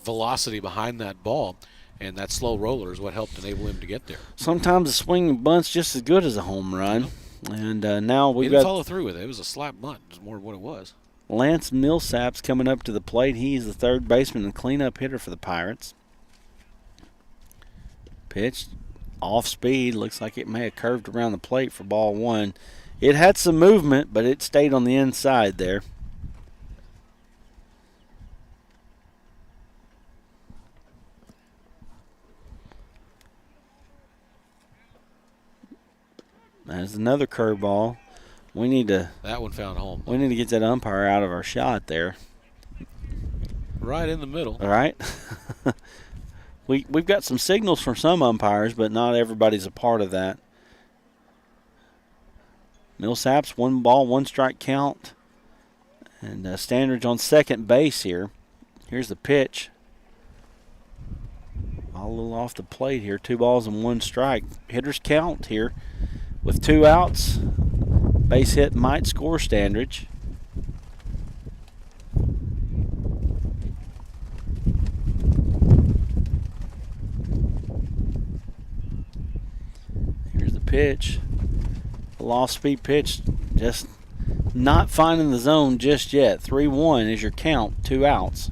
velocity behind that ball, and that slow roller is what helped enable him to get there. Sometimes a swinging bunt's just as good as a home run. And now we've got got follow through with it. It was a slap bunt. It was more what it was. Lance Millsap's coming up to the plate. He's the third baseman and cleanup hitter for the Pirates. Pitch. Off speed, looks like it may have curved around the plate for ball 1. It had some movement, but it stayed on the inside there. There's another curveball. We need to. That one found home. We need to get that umpire out of our shot there. Right in the middle. All right. We've got some signals from some umpires, but not everybody's a part of that. Millsaps, 1 ball, 1 strike count. And Standards on second base here. Here's the pitch. All a little off the plate here. 2 balls and 1 strike. Hitters count here with 2 outs. Base hit might score Standridge. Here's the pitch. A off-speed pitch, just not finding the zone just yet. 3-1 is your count, 2 outs.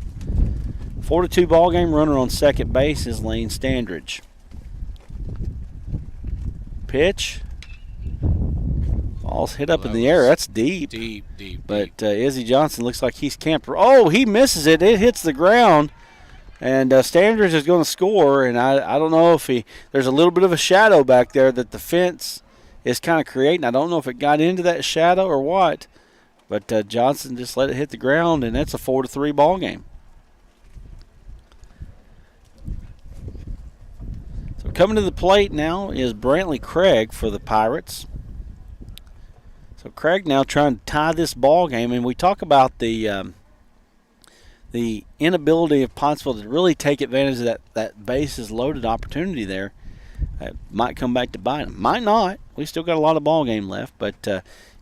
4-2 ball game. Runner on second base is Lane Standridge. Pitch. Ball's hit up in the air. That's deep. Deep. But Izzy Johnson looks like he's camped. Oh, he misses it. It hits the ground. And Standridge is going to score. And I don't know if there's a little bit of a shadow back there that the fence is kind of creating. I don't know if it got into that shadow or what. But Johnson just let it hit the ground, and that's a 4-3 ball game. So coming to the plate now is Brantley Craig for the Pirates. So Craig now trying to tie this ball game, and we talk about the inability of Pottsville to really take advantage of that bases loaded opportunity there. It might come back to bite them. Might not. We still got a lot of ball game left, but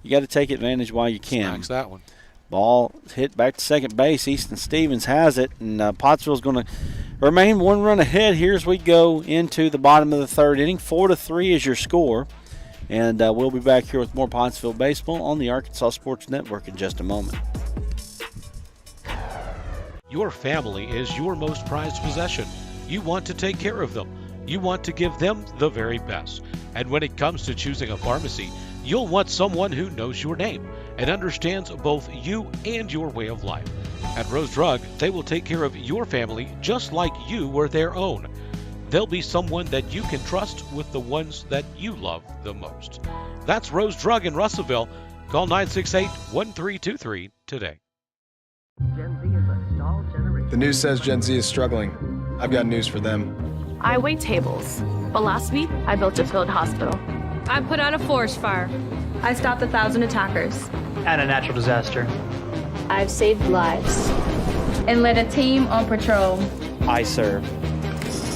you got to take advantage while you can. Snacks that one. Ball hit back to second base. Easton Stevens has it, and Pottsville's going to remain 1 run ahead here as we go into the bottom of the 3rd inning. 4-3 is your score. And we'll be back here with more Pottsville baseball on the Arkansas Sports Network in just a moment. Your family is your most prized possession. You want to take care of them. You want to give them the very best. And when it comes to choosing a pharmacy, you'll want someone who knows your name and understands both you and your way of life. At Rose Drug, they will take care of your family just like you were their own. They'll be someone that you can trust with the ones that you love the most. That's Rose Drug in Russellville. Call 968-1323 today. The news says Gen Z is struggling. I've got news for them. I wait tables. But last week, I built a field hospital. I put out a forest fire. I stopped 1,000 attackers. And a natural disaster. I've saved lives. And led a team on patrol. I serve.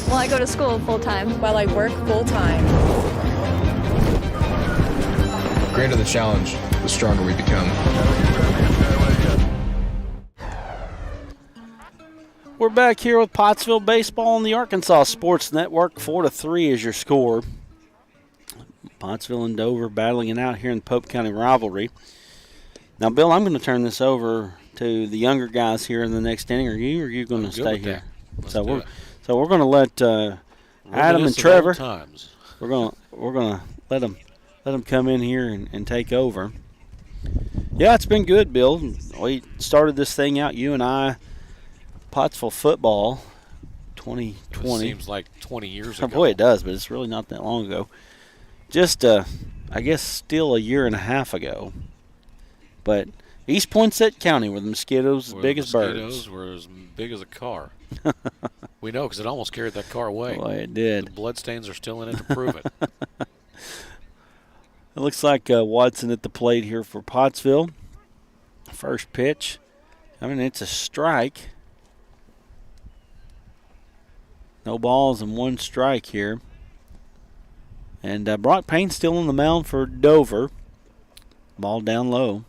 Well, I go to school full-time. While I work full-time. The greater the challenge, the stronger we become. We're back here with Pottsville baseball on the Arkansas Sports Network. 4-3 is your score. Pottsville and Dover battling it out here in the Pope County Rivalry. Now, Bill, I'm going to turn this over to the younger guys here in the next inning. Are you going to stay here? So we're going to let Adam and Trevor. We're going to let them come in here and take over. Yeah, it's been good, Bill. We started this thing out, you and I, Pottsville football, 2020. It seems like 20 years ago. Boy, it does, but it's really not that long ago. Just, I guess, still a year and a half ago. But East Poinsett County, where the mosquitoes as big as birds. Mosquitoes were as big as a car. We know because it almost carried that car away. Boy, it did. The bloodstains are still in it to prove it. It looks like Watson at the plate here for Pottsville. First pitch. I mean, it's a strike. No balls and 1 strike here. And Brock Payne still on the mound for Dover. Ball down low.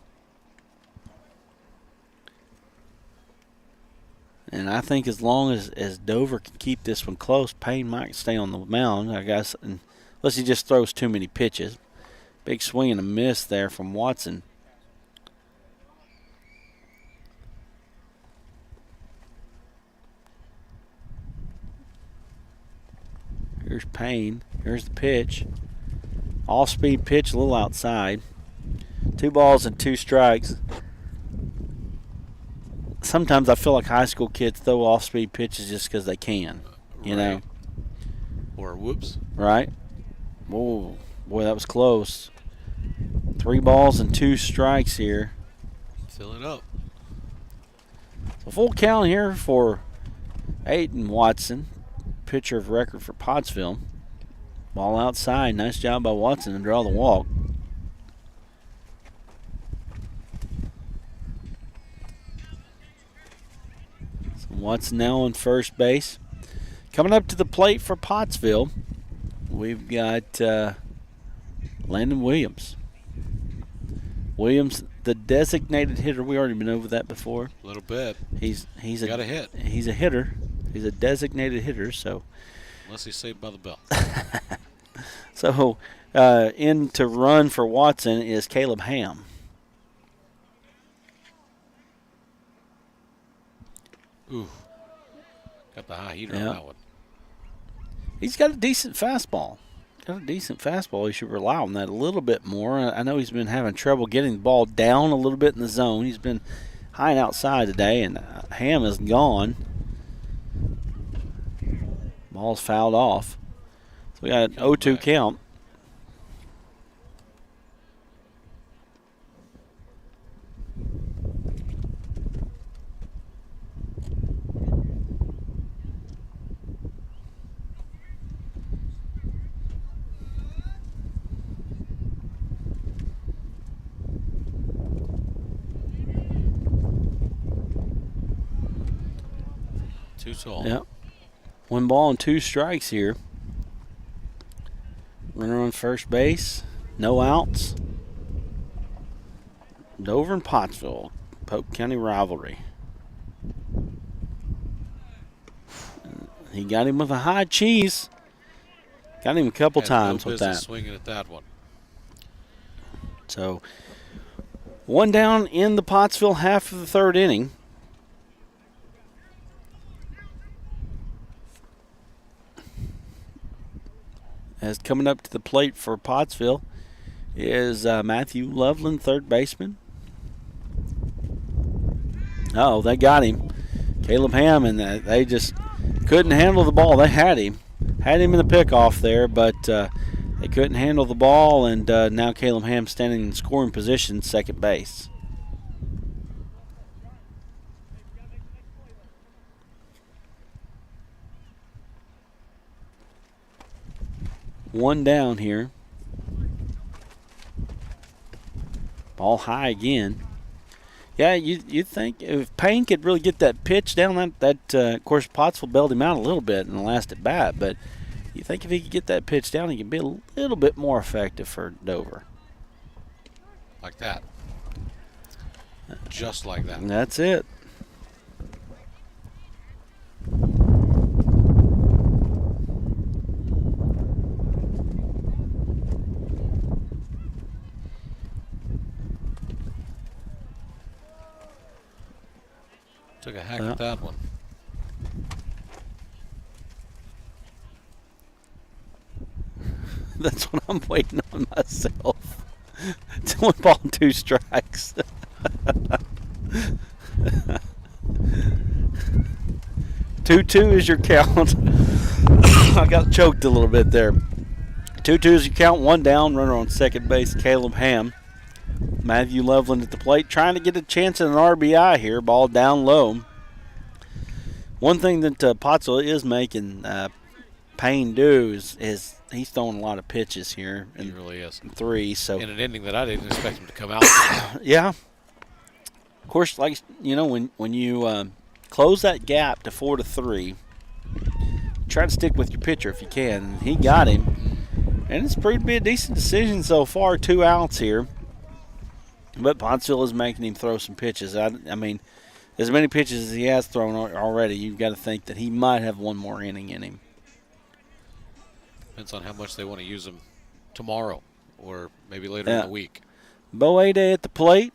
And I think as long as Dover can keep this one close, Payne might stay on the mound, I guess, unless he just throws too many pitches. Big swing and a miss there from Watson. Here's Payne. Here's the pitch. Off-speed pitch, a little outside. 2 balls and 2 strikes. Sometimes I feel like high school kids throw off-speed pitches just because they can, you know. Or whoops. Right? Whoa, boy, that was close. 3 balls and 2 strikes here. Fill it up. So full count here for Aiden Watson, pitcher of record for Pottsville. Ball outside. Nice job by Watson to draw the walk. Watson now on first base. Coming up to the plate for Pottsville, we've got Landon Williams. Williams, the designated hitter. We already been over that before. A little bit. He's got a hit. He's a hitter. He's a designated hitter. So unless he's saved by the bell. So in to run for Watson is Caleb Ham. Ooh, got the high heater on that one. He's got a decent fastball. He should rely on that a little bit more. I know he's been having trouble getting the ball down a little bit in the zone. He's been high and outside today, and Ham is gone. Ball's fouled off. So we got an 0-2 count. Too tall. Yep. 1 ball and 2 strikes here. Runner on first base. No outs. Dover and Pottsville. Polk County rivalry. He got him with a high cheese. Got him a couple times with that. Swinging at that one. So 1 down in the Pottsville half of the 3rd inning. As coming up to the plate for Pottsville is Matthew Loveland, 3rd baseman. Oh, they got him. Caleb Ham, and they just couldn't handle the ball. They had him in the pickoff there, but they couldn't handle the ball, and now Caleb Ham standing in scoring position, 2nd base. One down here. Ball high again. Yeah, you think if Payne could really get that pitch down, that of course Pottsville bailed him out a little bit in the last at bat, but you think if he could get that pitch down, he could be a little bit more effective for Dover. Like that. Just like that. And that's it. Took a hack at that one. That's what I'm waiting on myself. It's 1 ball and 2 strikes. 2-2 is your count. I got choked a little bit there. 2-2 is your count. 1 down. Runner on 2nd base, Caleb Ham. Matthew Loveland at the plate, trying to get a chance at an RBI here. Ball down low. One thing that Pottsville is making Payne do is he's throwing a lot of pitches here. He really is. 3. So in an inning that I didn't expect him to come out. Yeah. Of course, like when you close that gap to 4-3, try to stick with your pitcher if you can. He got him, and it's proved to be a decent decision so far. 2 outs here. But Pottsville is making him throw some pitches. I mean, as many pitches as he has thrown already, you've got to think that he might have 1 more inning in him. Depends on how much they want to use him tomorrow or maybe later in the week. Boade at the plate.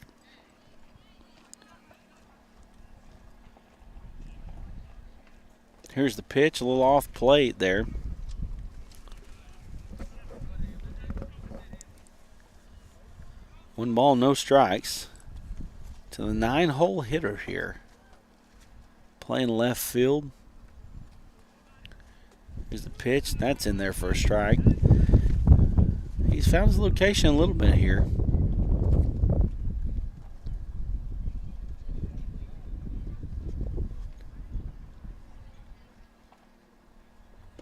Here's the pitch, a little off plate there. One ball, no strikes. To the 9-hole hitter here. Playing left field. Here's the pitch. That's in there for a strike. He's found his location a little bit here.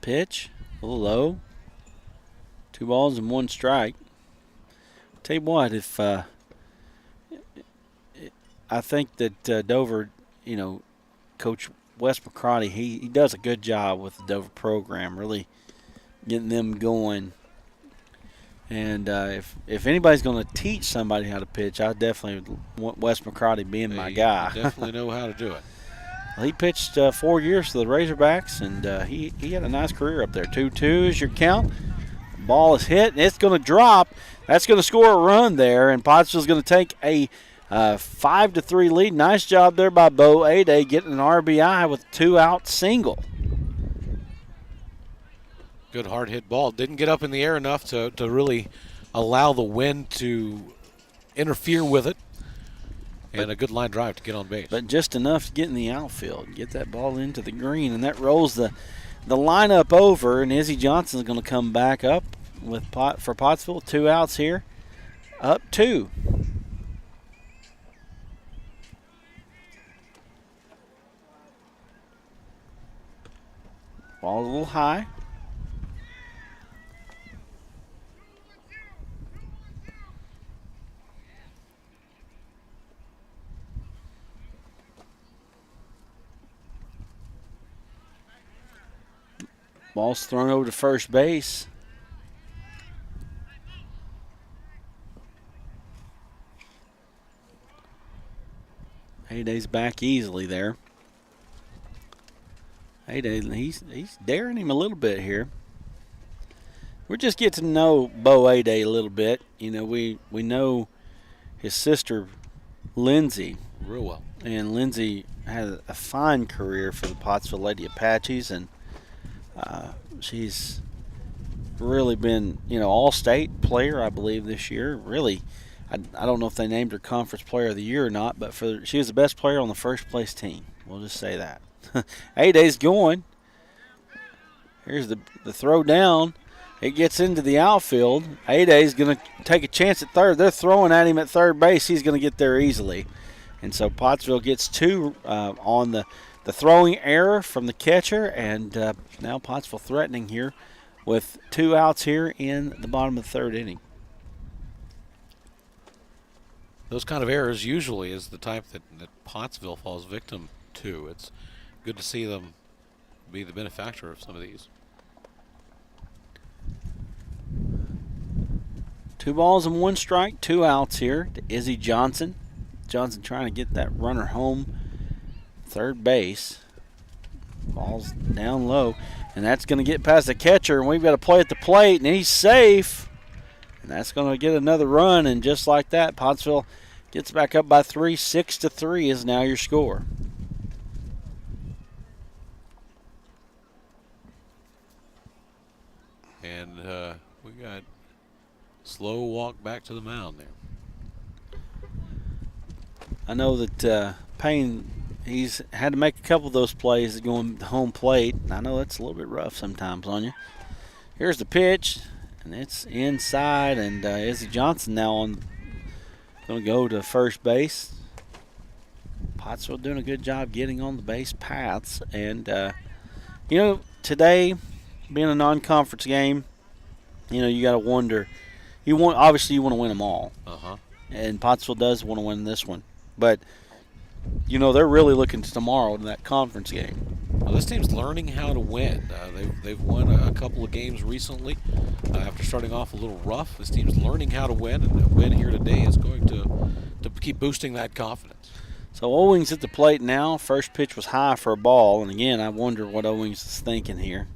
Pitch, a little low. 2 balls and 1 strike. Tell you what, if I think that Dover, Coach Wes McCrotty, he does a good job with the Dover program, really getting them going. And if anybody's going to teach somebody how to pitch, I definitely want Wes McCrotty being my guy. You definitely know how to do it. Well, he pitched 4 years to the Razorbacks, and he had a nice career up there. 2-2 is your count. The ball is hit, and it's going to drop. That's going to score a run there, and Pottsville's going to take a 5-3 lead. Nice job there by Bo Ade getting an RBI with a 2-out single. Good hard hit ball. Didn't get up in the air enough to really allow the wind to interfere with it. And a good line drive to get on base. But just enough to get in the outfield, get that ball into the green, and that rolls the lineup over, and Izzy Johnson's going to come back up for Pottsville. 2 outs here, up 2. Ball a little high. Ball's thrown over to first base. Hayday's back easily there. Hayday, he's daring him a little bit here. We're just getting to know Bo Hayday a little bit. You know, we know his sister, Lindsay, real well. And Lindsay had a fine career for the Pottsville Lady Apaches, and she's really been, all-state player, I believe, this year. Really, I don't know if they named her Conference Player of the Year or not, but she was the best player on the first-place team. We'll just say that. A-Day's going. Here's the throw down. It gets into the outfield. A-Day's going to take a chance at third. They're throwing at him at third base. He's going to get there easily. And so Pottsville gets 2 on the throwing error from the catcher, and now Pottsville threatening here with 2 outs here in the bottom of the 3rd inning. Those kind of errors usually is the type that Pottsville falls victim to. It's good to see them be the benefactor of some of these. 2 balls and 1 strike, 2 outs here to Izzy Johnson. Johnson trying to get that runner home. Third base. Ball's down low, and that's going to get past the catcher, and we've got to play at the plate, and he's safe. And that's going to get another run, and just like that, Pottsville gets back up by 3. 6-3 is now your score. And we got slow walk back to the mound there. I know that Payne, he's had to make a couple of those plays going home plate. I know that's a little bit rough sometimes on you. Here's the pitch, and it's inside, and Izzy Johnson now going to go to first base. Pottsville doing a good job getting on the base paths, and today being a non-conference game, you got to wonder. Obviously you want to win them all, and Pottsville does want to win this one, but they're really looking to tomorrow in that conference game. Well, this team's learning how to win. They've won a couple of games recently after starting off a little rough. This team's learning how to win, and a win here today is going to keep boosting that confidence. So Owings at the plate now. First pitch was high for a ball, and again, I wonder what Owings is thinking here.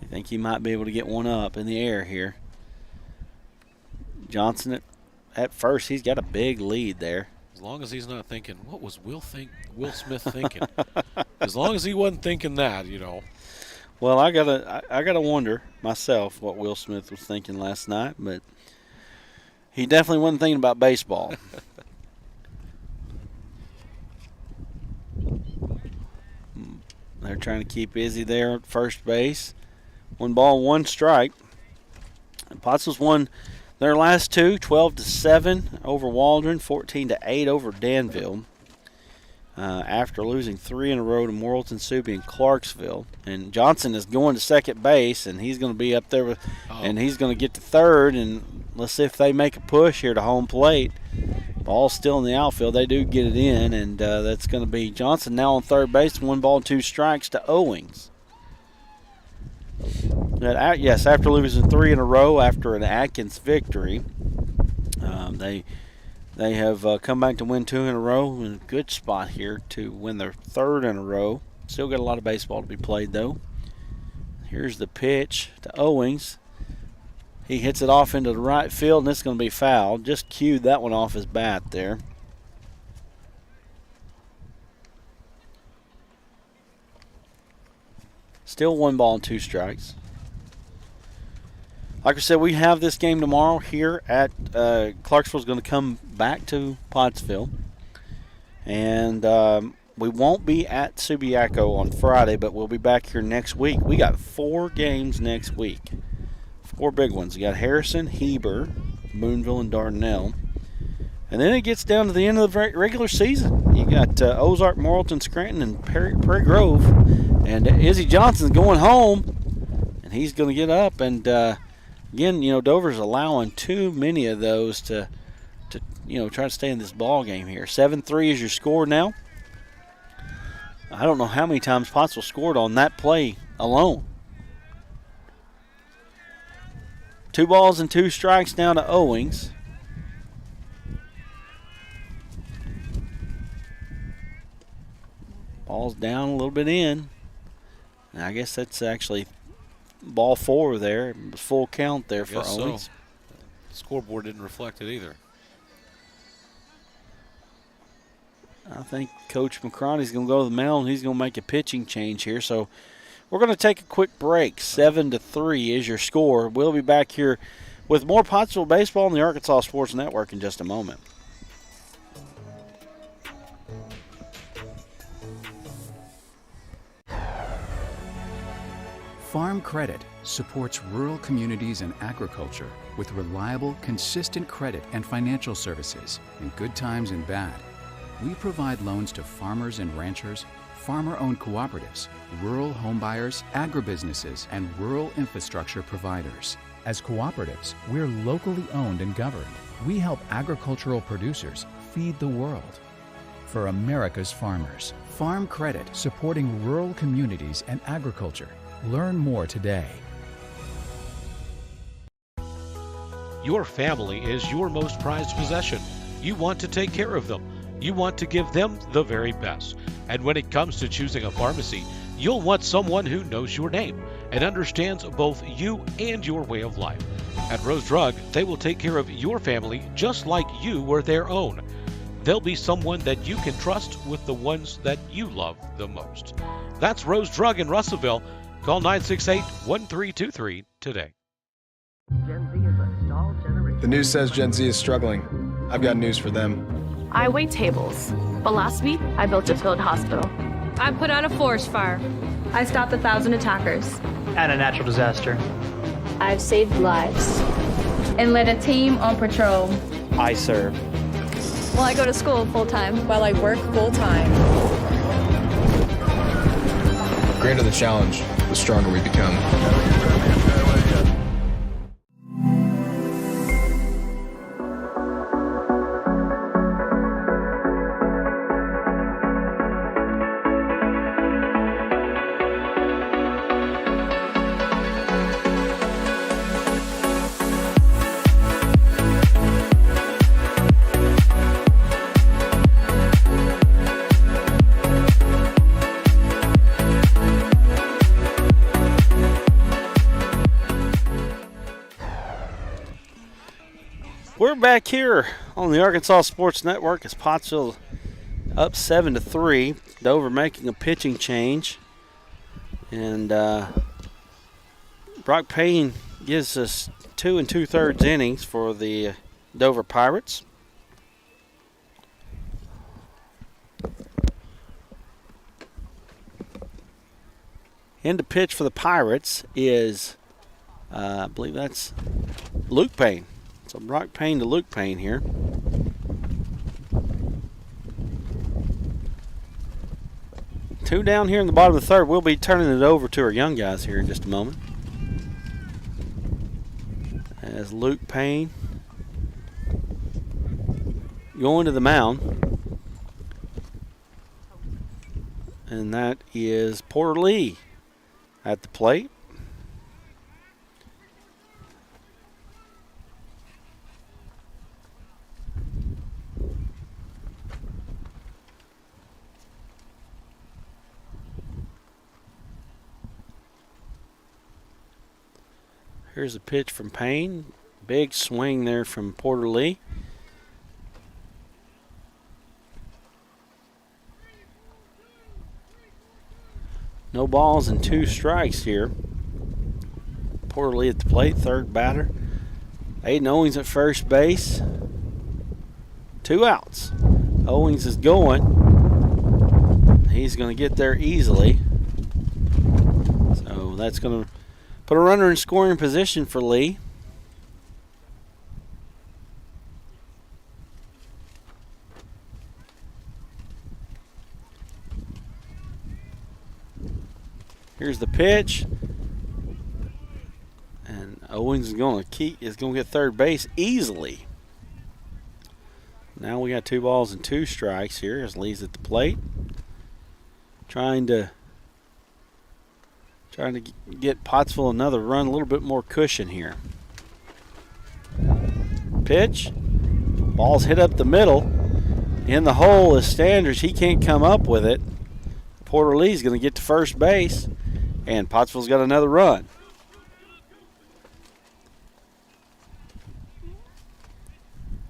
I think he might be able to get one up in the air here. Johnson at first, he's got a big lead there. As long as he's not thinking, what was Will Smith thinking? As long as he wasn't thinking that, Well, I gotta wonder myself what Will Smith was thinking last night, but he definitely wasn't thinking about baseball. They're trying to keep Izzy there at first base. 1 ball, 1 strike. And Pottsville's won their last 2, 12-7 over Waldron, 14-8 over Danville. After losing 3 in a row to Morrilton, Subi, and Clarksville. And Johnson is going to second base, and he's going to be up there and he's going to get to third. And let's see if they make a push here to home plate. Ball's still in the outfield. They do get it in, and that's going to be Johnson now on third base. 1 ball, 2 strikes to Owings. Yes, after losing 3 in a row after an Atkins victory, they have come back to win 2 in a row. In a good spot here to win their 3rd in a row. Still got a lot of baseball to be played, though. Here's the pitch to Owings. He hits it off into the right field, and it's going to be fouled. Just cued that one off his bat there. Still 1 ball and 2 strikes. Like I said, we have this game tomorrow here at Clarksville's going to come back to Pottsville. And we won't be at Subiaco on Friday, but we'll be back here next week. We got 4 games next week. 4 big ones. You got Harrison, Heber, Boonville, and Dardanelle. And then it gets down to the end of the regular season. You got Ozark, Morrilton, Scranton, and Prairie Grove. And Izzy Johnson's going home, and he's going to get up. And, again, Dover's allowing too many of those to try to stay in this ball game here. 7-3 is your score now. I don't know how many times Pottsville scored on that play alone. 2 balls and 2 strikes now to Owings. Ball's down a little bit in. And I guess that's actually ball 4 there. Full count there for Owings. So. The scoreboard didn't reflect it either. I think Coach McCroney's going to go to the mound. He's going to make a pitching change here. So we're going to take a quick break. 7-3 is your score. We'll be back here with more Pottsville baseball on the Arkansas Sports Network in just a moment. Farm Credit supports rural communities and agriculture with reliable, consistent credit and financial services in good times and bad. We provide loans to farmers and ranchers, farmer-owned cooperatives, rural homebuyers, agribusinesses, and rural infrastructure providers. As cooperatives, we're locally owned and governed. We help agricultural producers feed the world. For America's farmers, Farm Credit supporting rural communities and agriculture. Learn more today. Your family is your most prized possession. You want to take care of them. You want to give them the very best. And when it comes to choosing a pharmacy, you'll want someone who knows your name and understands both you and your way of life. At Rose Drug, they will take care of your family just like you were their own. They'll be someone that you can trust with the ones that you love the most. That's Rose Drug in Russellville. Call 968-1323 today. Gen Z is a stalled generation. The news says Gen Z is struggling. I've got news for them. I wait tables, but last week I built a field hospital. I put out a forest fire. I stopped 1,000 attackers. And a natural disaster. I've saved lives. And led a team on patrol. I serve. Well, I go to school full-time. While I work full-time. The greater the challenge, the stronger we become. We're back here on the Arkansas Sports Network as Pottsville up 7-3. Dover making a pitching change. And Brock Payne gives us 2 2/3 innings for the Dover Pirates. In to pitch for the Pirates is, I believe that's Luke Payne. So Brock Payne to Luke Payne here. Two down here in the bottom of the third. We'll be turning it over to our young guys here in just a moment. As Luke Payne going to the mound. And that is Porter Lee at the plate. Here's a pitch from Payne. Big swing there from Porter Lee. No balls and 2 strikes here. Porter Lee at the plate, third batter. Aiden Owings at first base. 2 outs. Owings is going. He's going to get there easily. So that's going to put a runner in scoring position for Lee. Here's the pitch. And Owings is going to get third base easily. Now we got 2 balls and 2 strikes here as Lee's at the plate. Trying to get Pottsville another run, a little bit more cushion here. Pitch. Ball's hit up the middle. In the hole is Standers. He can't come up with it. Porter Lee's going to get to first base, and Pottsville's got another run.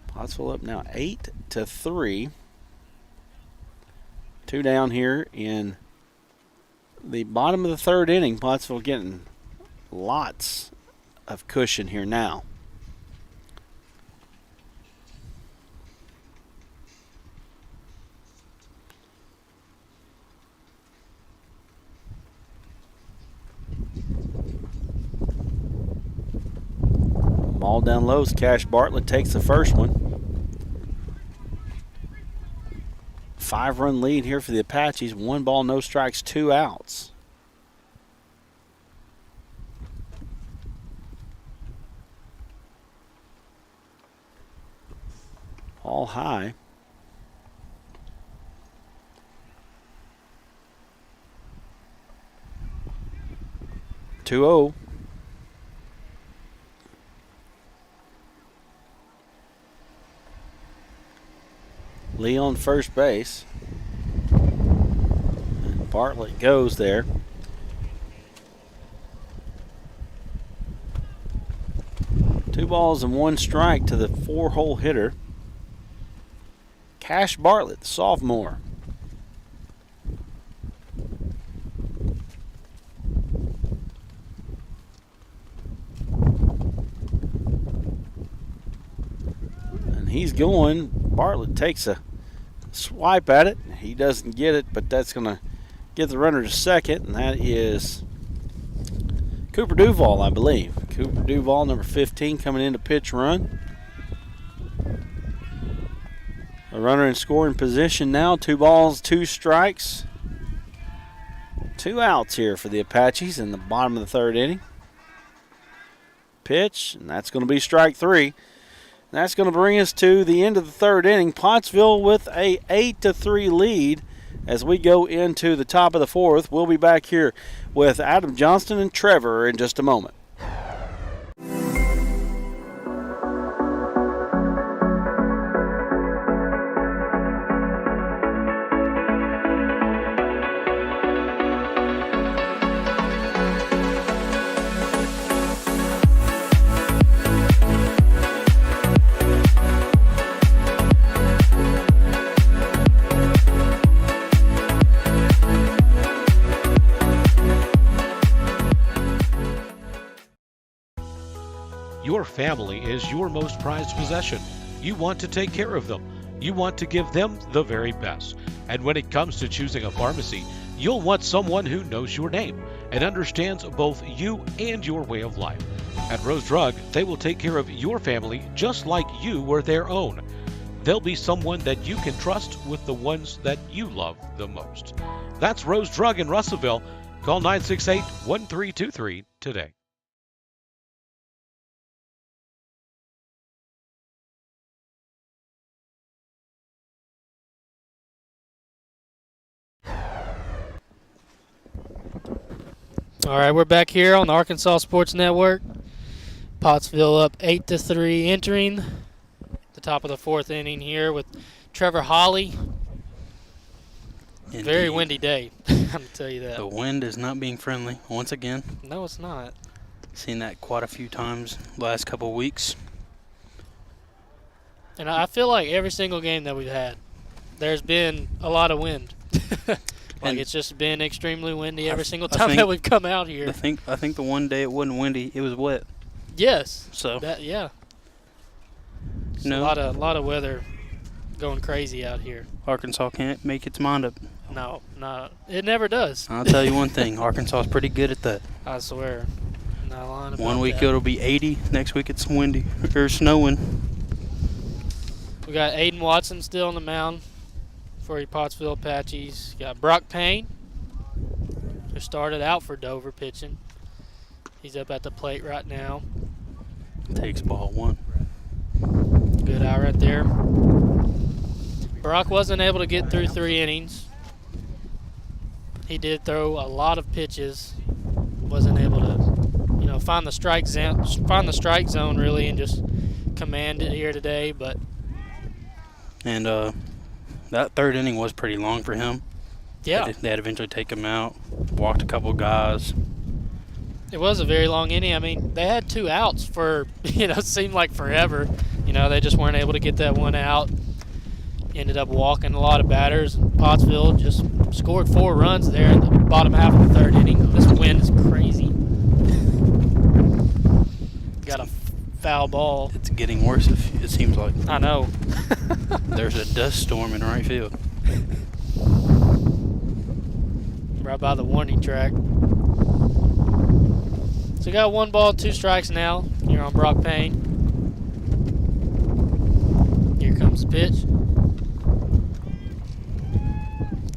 Pottsville up now 8-3. 2 down here in the bottom of the 3rd inning. Pottsville getting lots of cushion here now. Ball down low as Cash Bartlett takes the first one. 5-run lead here for the Apaches. 1 ball, no strikes, 2 outs. All high. Two-0. Lee on first base. And Bartlett goes there. Two balls and 1 strike to the 4-hole hitter, Cash Bartlett, the sophomore. And he's going. Bartlett takes a swipe at it. He doesn't get it, but that's going to get the runner to second, and that is Cooper Duval, I believe. Cooper Duval, number 15, coming in to pitch run. A runner in scoring position now. 2 balls, 2 strikes. 2 outs here for the Apaches in the bottom of the 3rd inning. Pitch, and that's going to be strike 3. That's going to bring us to the end of the 3rd inning. Pottsville with a 8-3 lead as we go into the top of the 4th. We'll be back here with Adam Johnston and Trevor in just a moment. Your family is your most prized possession. You want to take care of them. You want to give them the very best. And when it comes to choosing a pharmacy, you'll want someone who knows your name and understands both you and your way of life. At Rose Drug, they will take care of your family just like you were their own. They'll be someone that you can trust with the ones that you love the most. That's Rose Drug in Russellville. Call 968-1323 today. All right, we're back here on the Arkansas Sports Network. Pottsville up 8-3, entering the top of the fourth inning here with Trevor Holly. Indeed. Very windy day, I'm going to tell you that. The wind is not being friendly once again. No, it's not. Seen that quite a few times last couple of weeks. And I feel like every single game that we've had, there's been a lot of wind. Like it's just been extremely windy every single time that we've come out here. I think the one day it wasn't windy, it was wet. Yes. So yeah. No. A lot of weather going crazy out here. Arkansas can't make its mind up. No, it never does. I'll tell you one thing, Arkansas is pretty good at that. I swear. Not lying about One week that. it'll be 80, next week it's windy or snowing. We got Aiden Watson still on the mound for your Pottsville Apaches. Got Brock Payne, who started out for Dover pitching. He's up at the plate right now. Takes ball one. Good eye right there. Brock wasn't able to get through 3 innings. He did throw a lot of pitches. Wasn't able to, find the strike zone really, and just command it here today. But and that third inning was pretty long for him. Yeah, they had to eventually take him out. Walked a couple guys. It was a very long inning. I mean, they had 2 outs for, it seemed like forever. They just weren't able to get that one out. Ended up walking a lot of batters. And Pottsville just scored 4 runs there in the bottom half of the third inning. This wind is crazy. Got a foul ball. It's getting worse, it seems like. I know. There's a dust storm in right field. Right by the warning track. So we got 1 ball, 2 strikes now here on Brock Payne. Here comes the pitch.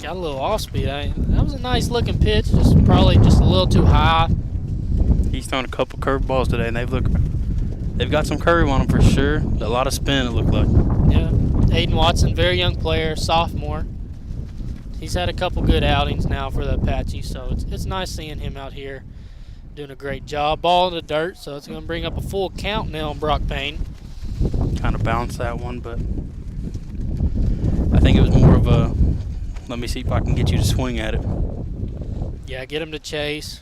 Got a little off speed. That was a nice looking pitch, probably just a little too high. He's thrown a couple curved balls today, and they've got some curve on them for sure. A lot of spin, it looked like. Yeah, Aiden Watson, very young player, sophomore. He's had a couple good outings now for the Apaches, so it's nice seeing him out here doing a great job. Ball in the dirt, so it's going to bring up a full count now on Brock Payne. Kind of bounced that one, but I think it was more of a, let me see if I can get you to swing at it. Yeah, get him to chase.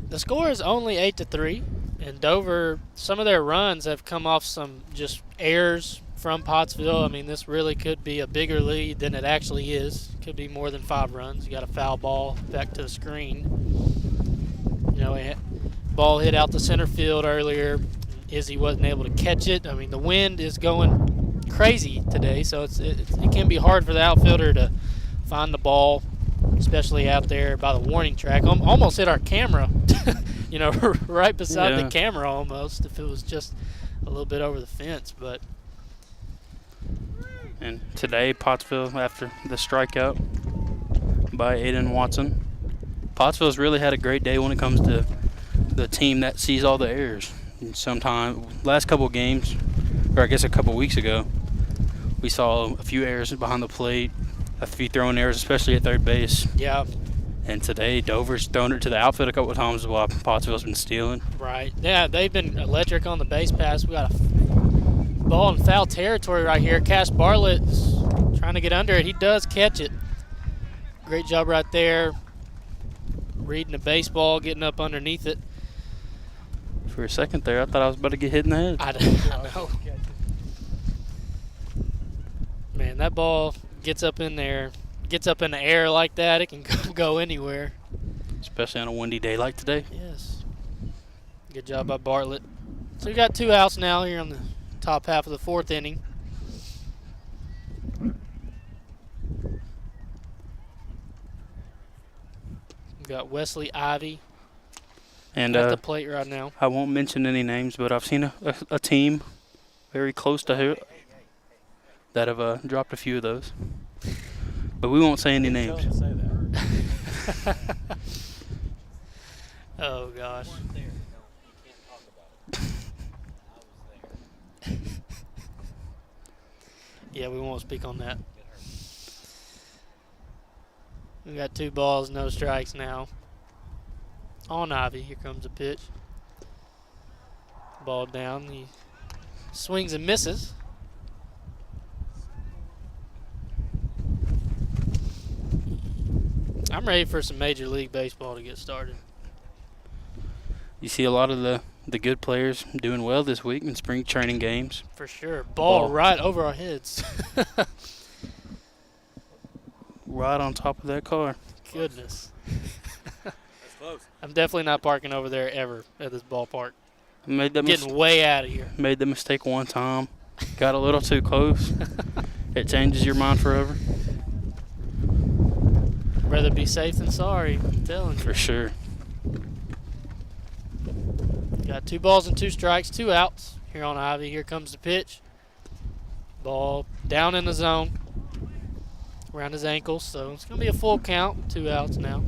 The score is only 8-3, and Dover, some of their runs have come off some just errors from Pottsville. I mean, this really could be a bigger lead than it actually is. Could be more than 5 runs. You got a foul ball back to the screen. Ball hit out the center field earlier. Izzy wasn't able to catch it. I mean, the wind is going crazy today, so it can be hard for the outfielder to find the ball, especially out there by the warning track. Almost hit our camera, right beside the camera almost, if it was just a little bit over the fence. But and today, Pottsville, after the strikeout by Aiden Watson, Pottsville's really had a great day when it comes to the team that sees all the errors. And last couple of games, or I guess a couple weeks ago, we saw a few errors behind the plate, a few throwing errors, especially at third base. Yeah. And today, Dover's thrown it to the outfield a couple of times while Pottsville's been stealing. Right. Yeah, they've been electric on the base pass. We got a ball in foul territory right here. Cash Bartlett's trying to get under it. He does catch it. Great job right there. Reading the baseball, getting up underneath it. For a second there, I thought I was about to get hit in the head. I know. Man, that ball gets up in there, gets up in the air like that. It can go anywhere. Especially on a windy day like today. Yes. Good job by Bartlett. So we got 2 outs now here on the top half of the 4th inning. We've got Wesley Ivy and at the plate right now. I won't mention any names, but I've seen a team very close to here that have dropped a few of those. But we won't say any names. Oh, gosh. Yeah, we won't speak on that. We got 2 balls, no strikes now. On Ivy. Here comes a pitch. Ball down. He swings and misses. I'm ready for some Major League Baseball to get started. You see a lot of the good players doing well this week in spring training games. For sure. Ball right over our heads. Right on top of that car. Goodness. That's close. I'm definitely not parking over there ever at this ballpark. Getting way out of here. Made the mistake one time. Got a little too close. It changes your mind forever. Rather be safe than sorry, I'm telling you. For sure. Got 2 balls and 2 strikes, 2 outs here on Ivy. Here comes the pitch. Ball down in the zone. Around his ankles, so it's going to be a full count. 2 outs now.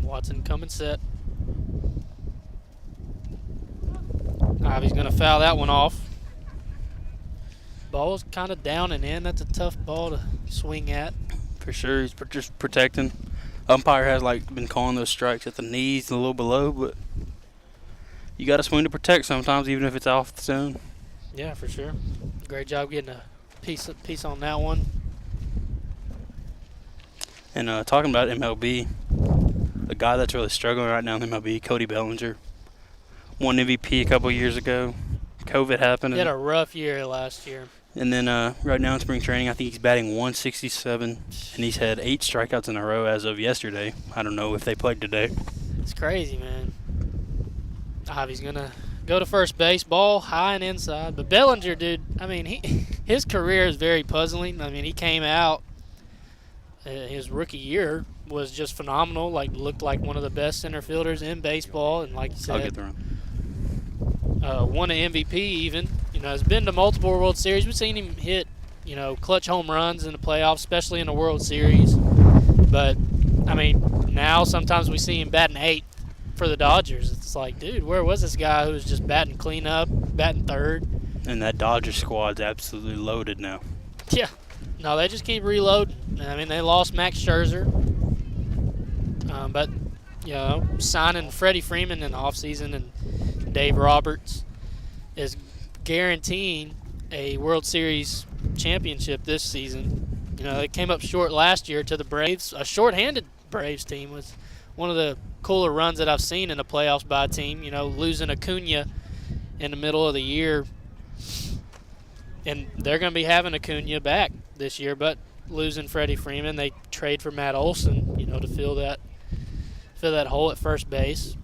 Watson coming set. Ivy's going to foul that one off. Ball's kind of down and in. That's a tough ball to swing at. For sure, he's just protecting. Umpire has been calling those strikes at the knees and a little below, but you got to swing to protect sometimes, even if it's off the zone. Yeah, for sure. Great job getting a piece on that one. And talking about MLB, a guy that's really struggling right now in MLB, Cody Bellinger, won MVP a couple years ago. COVID happened. He had a rough year last year. And then right now in spring training, I think he's batting 167, and he's had 8 strikeouts in a row as of yesterday. I don't know if they played today. It's crazy, man. Ivy's going to go to first base, ball high and inside. But Bellinger, dude, I mean, his career is very puzzling. I mean, he came out, his rookie year was just phenomenal, looked like one of the best center fielders in baseball. And like you said, I'll get the run. Won an MVP even. Has been to multiple World Series. We've seen him hit, clutch home runs in the playoffs, especially in the World Series. But, I mean, now sometimes we see him batting 8th for the Dodgers. It's like, dude, where was this guy who was just batting cleanup, batting 3rd? And that Dodger squad's absolutely loaded now. Yeah. No, they just keep reloading. I mean, they lost Max Scherzer. But, signing Freddie Freeman in the offseason and Dave Roberts is guaranteeing a World Series championship this season. They came up short last year to the Braves. A shorthanded Braves team was one of the cooler runs that I've seen in the playoffs by a team. Losing Acuna in the middle of the year. And they're going to be having Acuna back this year, but losing Freddie Freeman, they trade for Matt Olson, to fill that hole at first base.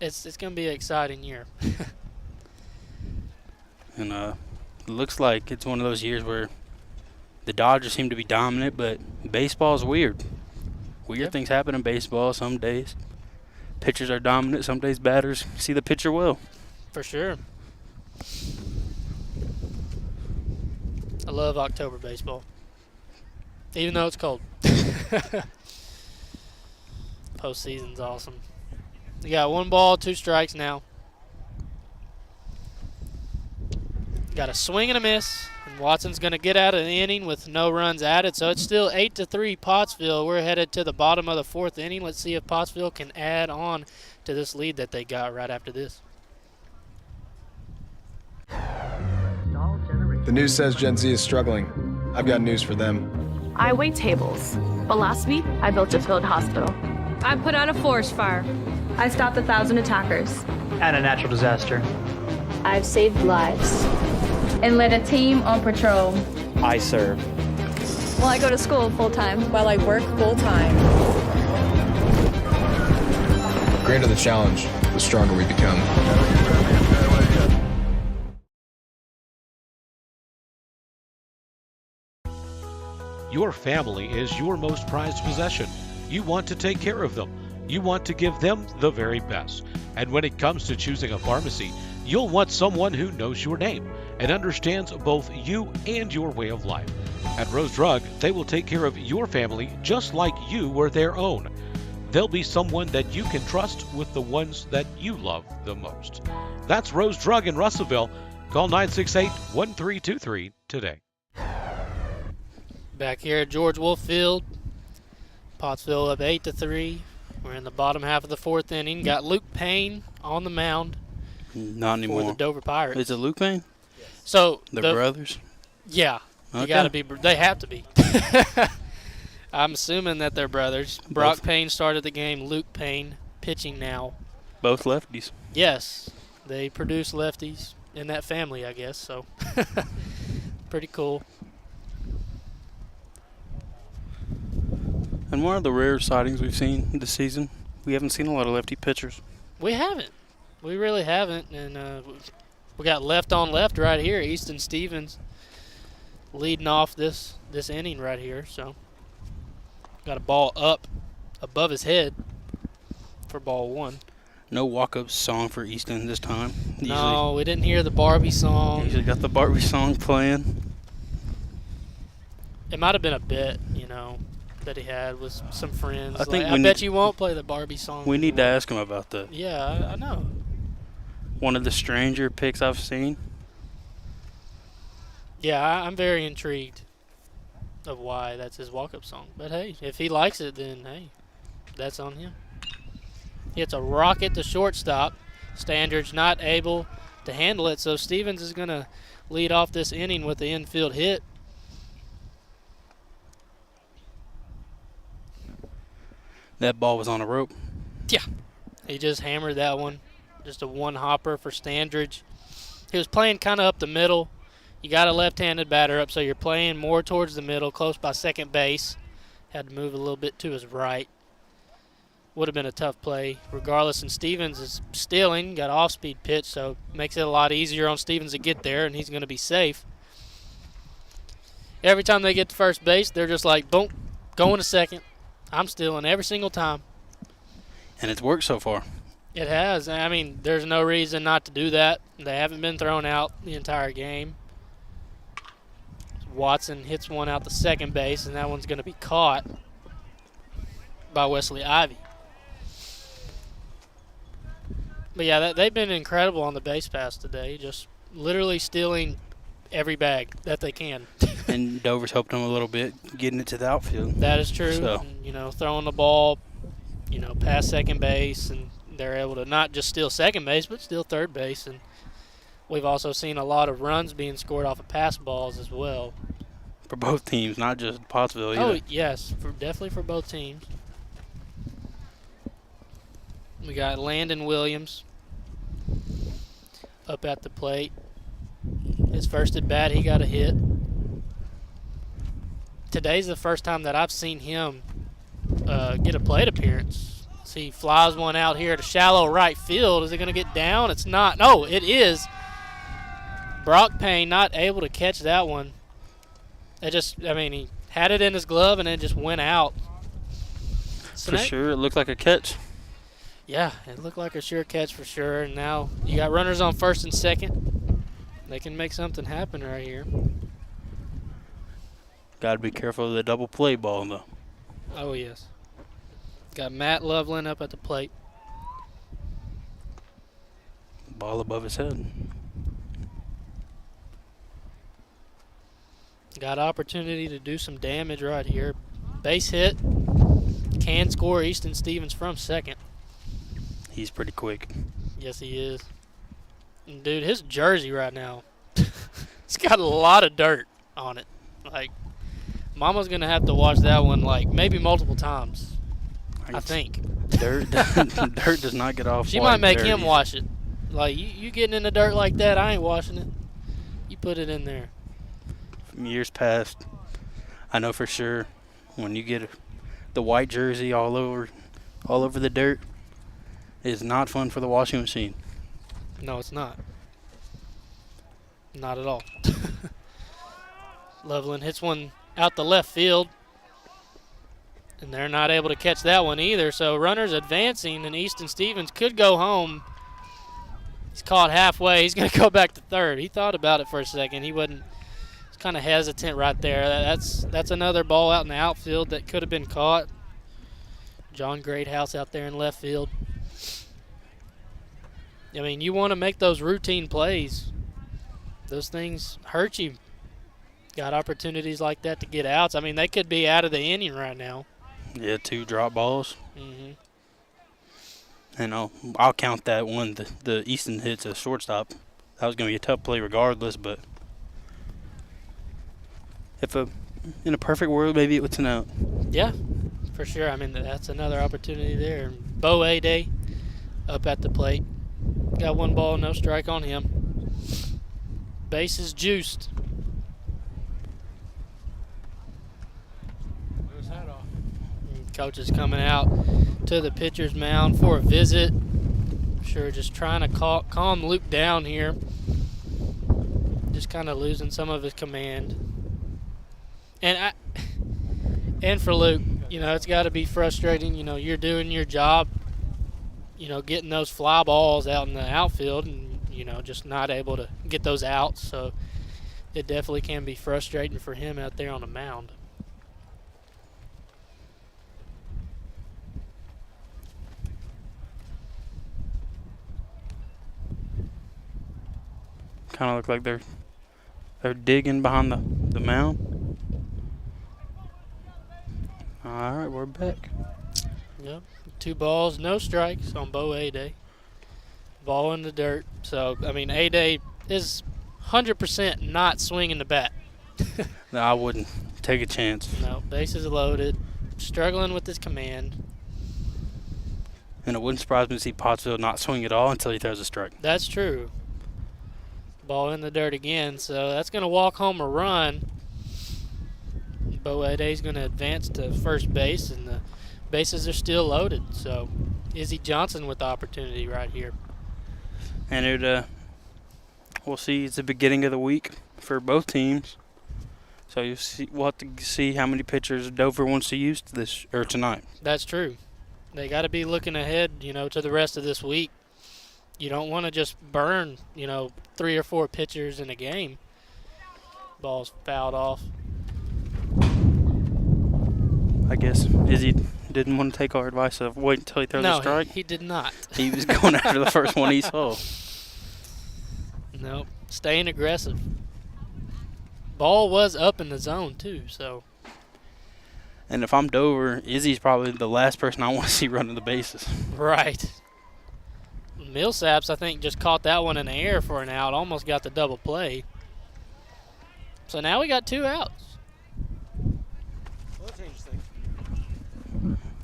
It's going to be an exciting year. And it looks like it's one of those years where the Dodgers seem to be dominant, but baseball's weird. Weird things happen in baseball some days. Pitchers are dominant, some days batters see the pitcher well. For sure. I love October baseball, even though it's cold. Postseason's awesome. You got 1 ball, 2 strikes now. Got a swing and a miss, and Watson's going to get out of the inning with no runs added, so it's still 8-3 Pottsville. We're headed to the bottom of the 4th inning. Let's see if Pottsville can add on to this lead that they got right after this. The news says Gen Z is struggling. I've got news for them. I wait tables. But last week, I built a field hospital. I put out a forest fire. I stopped 1,000 attackers. And a natural disaster. I've saved lives. And led a team on patrol. I serve. Well, I go to school full-time. While I work full-time. The greater the challenge, the stronger we become. Your family is your most prized possession. You want to take care of them. You want to give them the very best. And when it comes to choosing a pharmacy, you'll want someone who knows your name and understands both you and your way of life. At Rose Drug, they will take care of your family just like you were their own. They'll be someone that you can trust with the ones that you love the most. That's Rose Drug in Russellville. Call 968-1323 today. Back here at George Wolf Field, Pottsville up 8-3. We're in the bottom half of the fourth inning. Got Luke Payne on the mound. Not anymore. For the Dover Pirates. Is it Luke Payne? So the brothers? Yeah. Okay. You got to be. They have to be. I'm assuming that they're brothers. Brock Payne started the game. Luke Payne pitching now. Both lefties. Yes. They produce lefties in that family, I guess. So pretty cool. And one of the rare sightings we've seen this season, we haven't seen a lot of lefty pitchers. We haven't. We really haven't. And we got left on left right here. Easton Stevens leading off this inning right here. So got a ball up above his head for ball one. No walk-up song for Easton this time. No, we didn't hear the Barbie song. Usually got the Barbie song playing. It might have been a bit, that he had with some friends. I bet you won't play the Barbie song. We need to ask him about that. Yeah, I know. One of the stranger picks I've seen. Yeah, I'm very intrigued of why that's his walk-up song. But, hey, if he likes it, then, hey, that's on him. Hits a rocket to shortstop. Standard's not able to handle it, so Stevens is going to lead off this inning with the infield hit. That ball was on a rope. Yeah. He just hammered that one. Just a one-hopper for Standridge. He was playing kind of up the middle. You got a left-handed batter up, so you're playing more towards the middle, close by second base. Had to move a little bit to his right. Would have been a tough play regardless, and Stevens is stealing, got off-speed pitch, so makes it a lot easier on Stevens to get there, and he's going to be safe. Every time they get to first base, they're just like, boom, going to second. I'm stealing every single time. And it's worked so far. It has. I mean, there's no reason not to do that. They haven't been thrown out the entire game. Watson hits one out to second base, and that one's going to be caught by Wesley Ivy. But, yeah, they've been incredible on the base pass today, just literally stealing every bag that they can. And Dover's helped them a little bit, getting it to the outfield. That is true. So. And, throwing the ball, past second base, and they're able to not just steal second base, but steal third base. And we've also seen a lot of runs being scored off of pass balls as well. For both teams, not just Pottsville either. Oh, yes, definitely for both teams. We got Landon Williams up at the plate. His first at bat, he got a hit. Today's the first time that I've seen him get a plate appearance. So he flies one out here to shallow right field. Is it going to get down? It's not. No, it is. Brock Payne not able to catch that one. He had it in his glove and it just went out. So for sure, it looked like a catch. Yeah, it looked like a sure catch for sure. And now you got runners on first and second. They can make something happen right here. Got to be careful of the double play ball, though. Oh, yes. Got Matt Loveland up at the plate. Ball above his head. Got opportunity to do some damage right here. Base hit. Can score Easton Stevens from second. He's pretty quick. Yes, he is. And dude, his jersey right now, it's got a lot of dirt on it. Like, Mama's going to have to wash that one, maybe multiple times, I think. Dirt does not get off. She might make him wash it. Like, you getting in the dirt like that, I ain't washing it. You put it in there. From years past, I know for sure when you get the white jersey all over the dirt, it's not fun for the washing machine. No, it's not. Not at all. Loveland hits one out the left field, and they're not able to catch that one either. So runners advancing, and Easton Stevens could go home. He's caught halfway. He's going to go back to third. He thought about it for a second. He wasn't. He's kind of hesitant right there. That's another ball out in the outfield that could have been caught. John Greathouse out there in left field. I mean, you want to make those routine plays. Those things hurt you. Got opportunities like that to get outs. I mean, they could be out of the inning right now. Yeah, 2 drop balls. Mm-hmm. And I'll count that one, the Easton hit to shortstop. That was going to be a tough play regardless, but in a perfect world, maybe it was an out. Yeah, for sure. I mean, that's another opportunity there. Bo A-Day up at the plate. Got 1 ball, no strike on him. Base is juiced. Coach is coming out to the pitcher's mound for a visit. Sure, just trying to calm Luke down here. Just kind of losing some of his command. And for Luke, it's got to be frustrating. You're doing your job, getting those fly balls out in the outfield and, just not able to get those outs. So it definitely can be frustrating for him out there on the mound. Kind of look like they're digging behind the mound. All right, we're back. Yep, 2 balls, no strikes on Bo A-Day. Ball in the dirt. So, I mean, A-Day is 100% not swinging the bat. No, I wouldn't take a chance. No, bases loaded, struggling with his command. And it wouldn't surprise me to see Pottsville not swing at all until he throws a strike. That's true. Ball in the dirt again, so that's going to walk home a run. Bo A-Day's going to advance to first base, and the bases are still loaded. So Izzy Johnson with the opportunity right here. And we'll see. It's the beginning of the week for both teams. So we'll have to see how many pitchers Dover wants to use tonight. That's true. They got to be looking ahead, to the rest of this week. You don't want to just burn, 3 or 4 pitchers in a game. Ball's fouled off. I guess Izzy didn't want to take our advice of wait until he throws a strike. No, he did not. He was going after the first one he saw. Nope, staying aggressive. Ball was up in the zone, too, so. And if I'm Dover, Izzy's probably the last person I want to see running the bases. Right. Millsaps, I think, just caught that one in the air for an out, almost got the double play. So now we got 2 outs.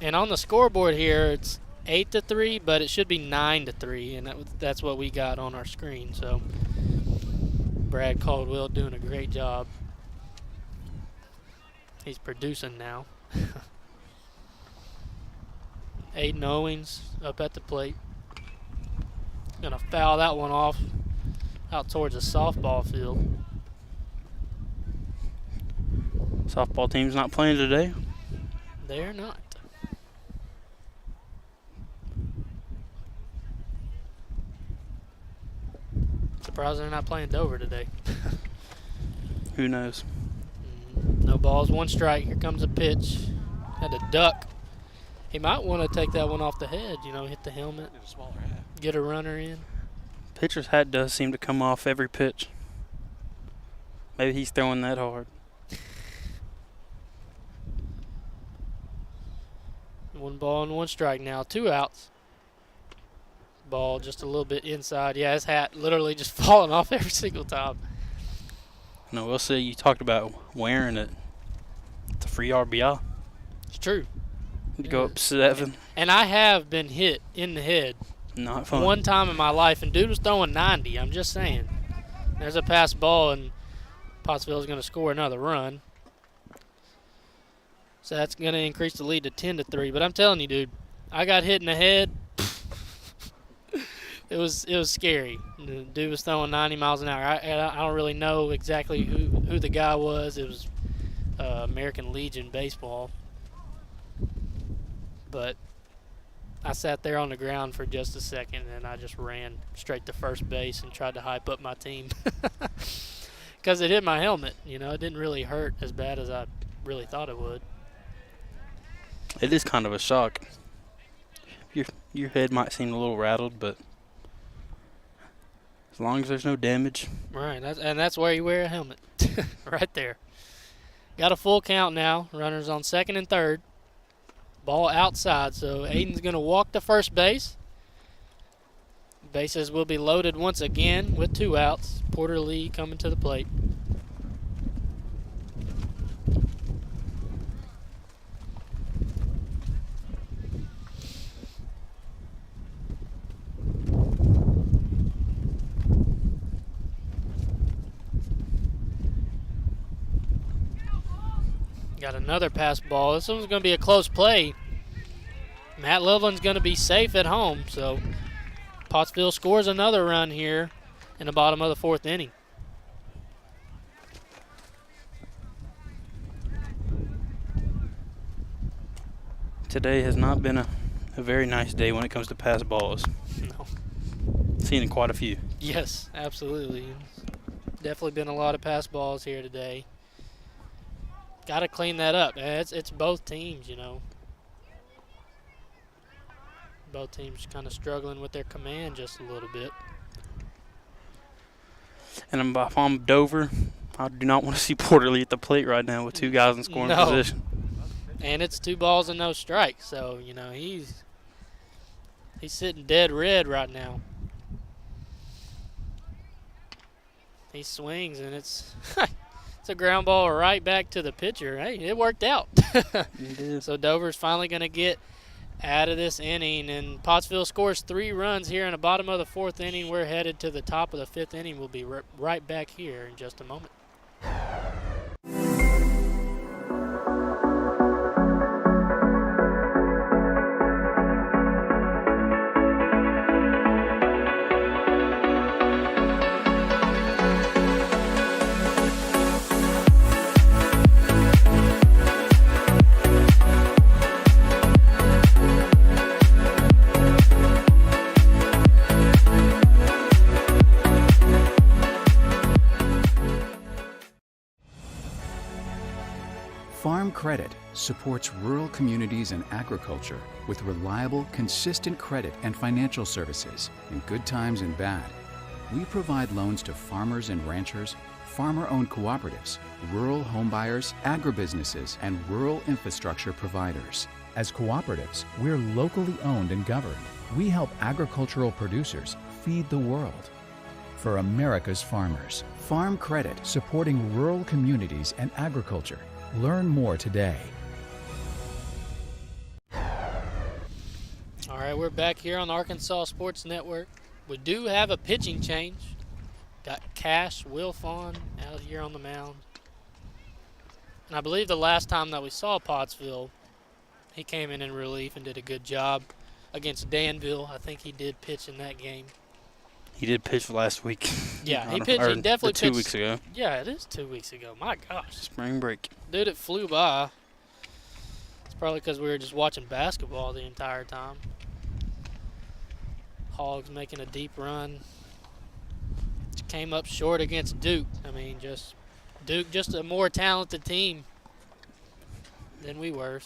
And on the scoreboard here, it's 8-3, but it should be 9-3, and that's what we got on our screen. So Brad Caldwell doing a great job. He's producing now. Aiden Owings up at the plate. Gonna foul that one off out towards the softball field. Softball team's not playing today. They're not. Surprised they're not playing Dover today. Who knows? No balls, 1 strike. Here comes a pitch. Had to duck. He might want to take that one off the head, hit the helmet. Get a smaller hat. Get a runner in. Pitcher's hat does seem to come off every pitch. Maybe he's throwing that hard. 1 ball and 1 strike now. 2 outs. Ball just a little bit inside. Yeah, his hat literally just falling off every single time. No, we'll see. You talked about wearing it. It's a free RBI. It's true. You go up 7. And I have been hit in the head. Not fun. 1 time in my life, and dude was throwing 90. I'm just saying. There's a pass ball, and Pottsville is going to score another run. So that's going to increase the lead to 10-3. But I'm telling you, dude, I got hit in the head. It was scary. The dude was throwing 90 miles an hour. I don't really know exactly who the guy was. It was American Legion baseball. But I sat there on the ground for just a second, and I just ran straight to first base and tried to hype up my team. Because it hit my helmet. It didn't really hurt as bad as I really thought it would. It is kind of a shock. Your head might seem a little rattled, but as long as there's no damage. Right, that's where you wear a helmet, right there. Got a full count now. Runners on second and third. Ball outside, so Aiden's going to walk to first base. Bases will be loaded once again with 2 outs. Porter Lee coming to the plate. Got another pass ball. This one's going to be a close play. Matt Loveland's going to be safe at home, so Pottsville scores another run here in the bottom of the 4th inning. Today has not been a very nice day when it comes to pass balls. No. Seen quite a few. Yes, absolutely. Definitely been a lot of pass balls here today. Got to clean that up. It's both teams, you know. Both teams kind of struggling with their command just a little bit. And if I'm Dover, I do not want to see Porter Lee at the plate right now with 2 guys in scoring position. And it's 2 balls and no strikes, so you know he's sitting dead red right now. He swings and it's it's a ground ball right back to the pitcher. Hey, it worked out. It did. So Dover's finally going to get out of this inning, and Pottsville scores 3 runs here in the bottom of the 4th inning. We're headed to the top of the 5th inning. We'll be right back here in just a moment. Farm Credit supports rural communities and agriculture with reliable, consistent credit and financial services in good times and bad. We provide loans to farmers and ranchers, farmer-owned cooperatives, rural homebuyers, agribusinesses, and rural infrastructure providers. As cooperatives, we're locally owned and governed. We help agricultural producers feed the world. For America's farmers, Farm Credit, supporting rural communities and agriculture. Learn more today. All right, we're back here on the Arkansas Sports Network. We do have a pitching change. Got Cash Wilfon out here on the mound. And I believe the last time that we saw Pottsville, he came in relief and did a good job against Danville. I think he did pitch in that game. He did pitch last week. Yeah, he pitched. He definitely pitched 2 weeks ago. Yeah, it is 2 weeks ago. My gosh. Spring break. Dude, it flew by. It's probably because we were just watching basketball the entire time. Hogs making a deep run. Came up short against Duke. I mean, Duke, just a more talented team than we were.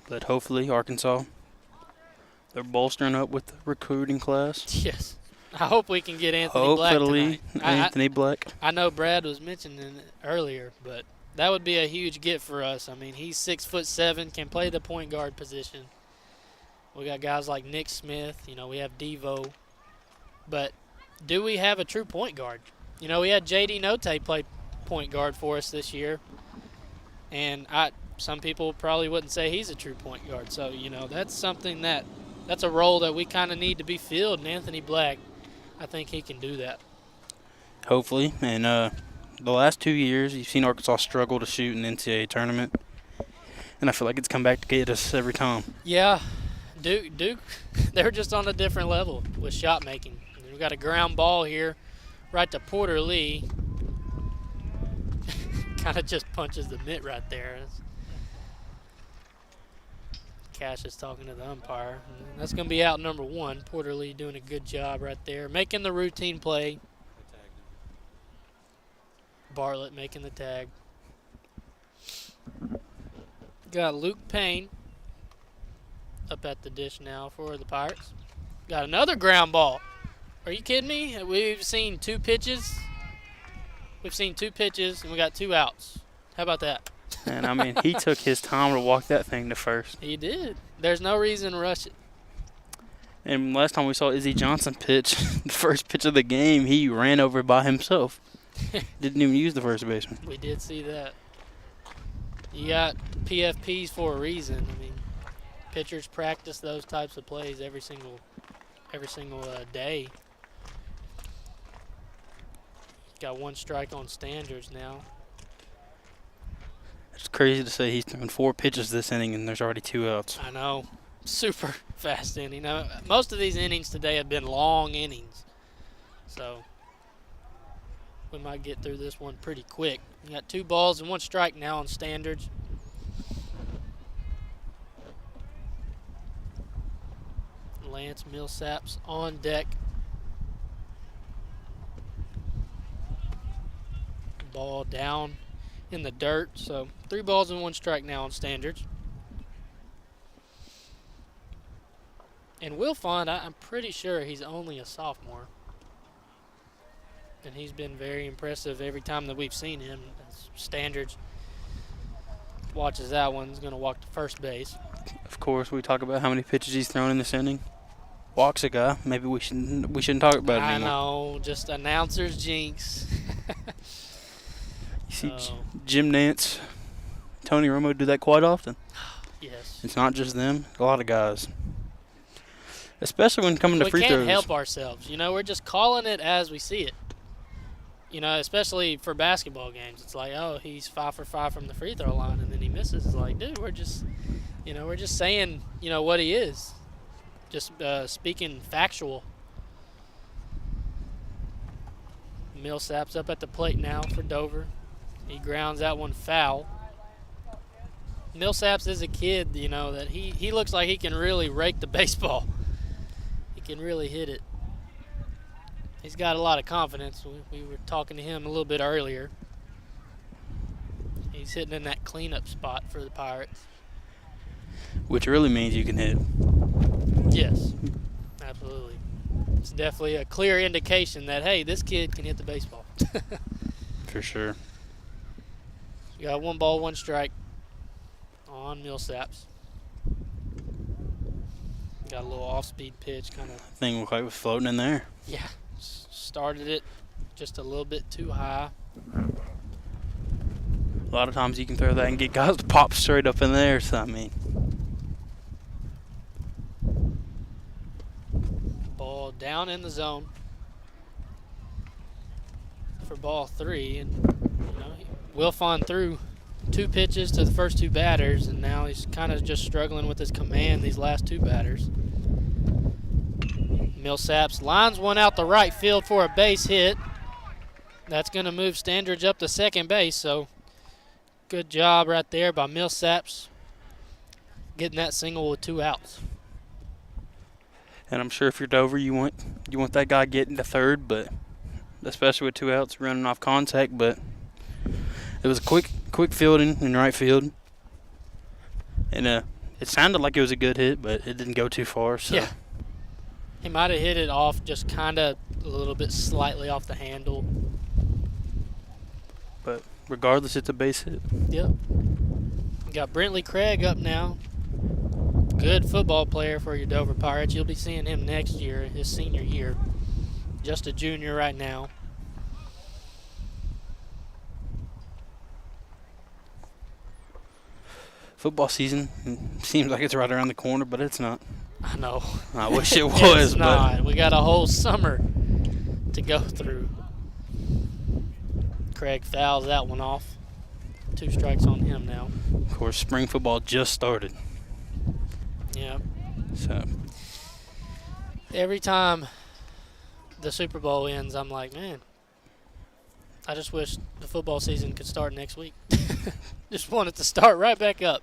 But hopefully Arkansas, they're bolstering up with the recruiting class. Yes. I hope we can get Anthony Black tonight. Anthony Black. I know Brad was mentioning it earlier, but that would be a huge get for us. I mean, he's 6'7", can play the point guard position. We got guys like Nick Smith. You know, we have Devo. But do we have a true point guard? You know, we had J.D. Note play point guard for us this year. And some people probably wouldn't say he's a true point guard. So, you know, that's something that's a role that we kind of need to be filled. And Anthony Black, I think he can do that. Hopefully. And the last 2 years, you've seen Arkansas struggle to shoot in the NCAA tournament. And I feel like it's come back to get us every time. Yeah. Duke, they're just on a different level with shot making. We've got a ground ball here right to Porter Lee. Kind of just punches the mitt right there. Cash is talking to the umpire. And that's going to be out number 1. Porter Lee doing a good job right there, making the routine play. Bartlett making the tag. Got Luke Payne up at the dish now for the Pirates. Got another ground ball. Are you kidding me? We've seen 2 pitches. We've seen 2 pitches, and we got 2 outs. How about that? And, I mean, he took his time to walk that thing to first. He did. There's no reason to rush it. And last time we saw Izzy Johnson pitch, the first pitch of the game, he ran over by himself. Didn't even use the first baseman. We did see that. You got PFPs for a reason. I mean, pitchers practice those types of plays every single day. Got 1 strike on Standards now. It's crazy to say he's thrown 4 pitches this inning and there's already 2 outs. I know. Super fast inning. Now, most of these innings today have been long innings. So we might get through this one pretty quick. We got 2 balls and 1 strike now on Standards. Lance Millsap's on deck. Ball down in the dirt. So 3 balls and 1 strike now on Standards. And Will Fond, I'm pretty sure he's only a sophomore. And he's been very impressive every time that we've seen him. Standards watches that one. He's going to walk to first base. Of course, we talk about how many pitches he's thrown in this inning. Walks a guy. Maybe we shouldn't talk about it anymore. I know, just announcer's jinx. You see Jim Nance, Tony Romo do that quite often. Yes. It's not just them. A lot of guys. Especially when coming to free throws. We can't help ourselves. You know, we're just calling it as we see it. You know, especially for basketball games. It's like, oh, he's 5 for 5 from the free throw line, and then he misses. It's like, dude, we're just saying, what he is. Just speaking factual. Millsap's up at the plate now for Dover. He grounds that one foul. Millsaps is a kid, that he looks like he can really rake the baseball. He can really hit it. He's got a lot of confidence. We were talking to him a little bit earlier. He's hitting in that cleanup spot for the Pirates. Which really means you can hit. Yes, absolutely. It's definitely a clear indication that, hey, this kid can hit the baseball. For sure. You got 1 ball, 1 strike on Millsaps. Got a little off-speed pitch kind of. Thing looked like it was floating in there. Yeah, started it just a little bit too high. A lot of times you can throw that and get guys to pop straight up in there, so I mean. Ball down in the zone for ball 3, and Wilfon threw 2 pitches to the first 2 batters, and now he's kind of just struggling with his command these last 2 batters. Millsaps lines one out the right field for a base hit. That's going to move Standridge up to second base, so good job right there by Millsaps getting that single with 2 outs. And I'm sure if you're Dover, you want that guy getting to third, but especially with 2 outs running off contact. But it was a quick fielding in right field, and it sounded like it was a good hit, but it didn't go too far. So. Yeah, he might have hit it off just kind of a little bit slightly off the handle. But regardless, it's a base hit. Yep. We got Brentley Craig up now. Good football player for your Dover Pirates. You'll be seeing him next year, his senior year. Just a junior right now. Football season seems like it's right around the corner, but it's not. I know. I wish it was. It's not. We got a whole summer to go through. Craig fouls that one off. 2 strikes on him now. Of course, spring football just started. Yeah. So every time the Super Bowl ends, I'm like, man, I just wish the football season could start next week. Just want it to start right back up.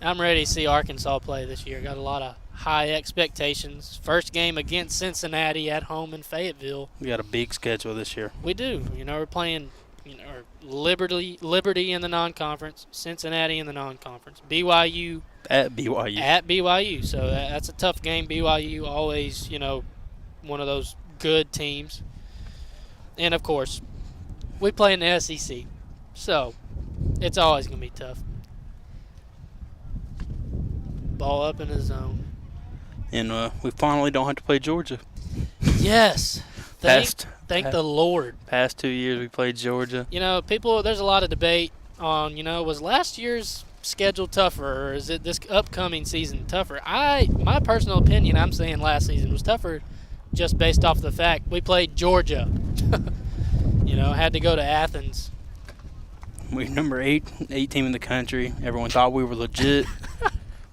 I'm ready to see Arkansas play this year. Got a lot of high expectations. First game against Cincinnati at home in Fayetteville. We got a big schedule this year. We do. We're playing or Liberty in the non-conference, Cincinnati in the non-conference, BYU at BYU. So that's a tough game. BYU always, one of those good teams. And of course, we play in the SEC, so it's always going to be tough. Ball up in the zone. And we finally don't have to play Georgia. Yes. Thank the Lord. Past 2 years we played Georgia. There's a lot of debate on, was last year's schedule tougher, or is it this upcoming season tougher? My personal opinion, I'm saying last season was tougher just based off the fact we played Georgia. Had to go to Athens. We're number 8 team in the country. Everyone thought we were legit.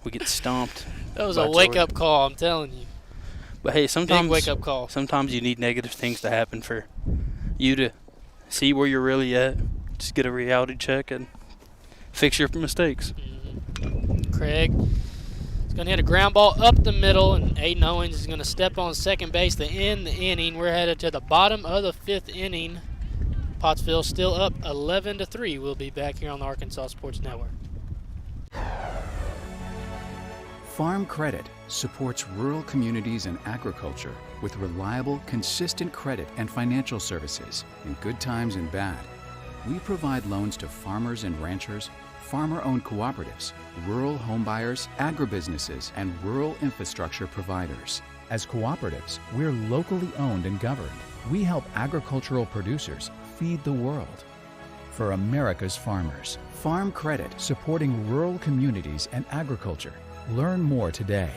We get stomped. That was a wake-up call, I'm telling you. But hey, sometimes big wake-up call. Sometimes you need negative things to happen for you to see where you're really at. Just get a reality check and fix your mistakes. Mm-hmm. Craig is going to hit a ground ball up the middle, and Aiden Owens is going to step on second base to end the inning. We're headed to the bottom of the 5th inning. Pottsville still up 11-3. We'll be back here on the Arkansas Sports Network. Farm Credit supports rural communities and agriculture with reliable, consistent credit and financial services in good times and bad. We provide loans to farmers and ranchers, farmer-owned cooperatives, rural homebuyers, agribusinesses, and rural infrastructure providers. As cooperatives, we're locally owned and governed. We help agricultural producers feed the world. For America's farmers, Farm Credit supporting rural communities and agriculture. Learn more today.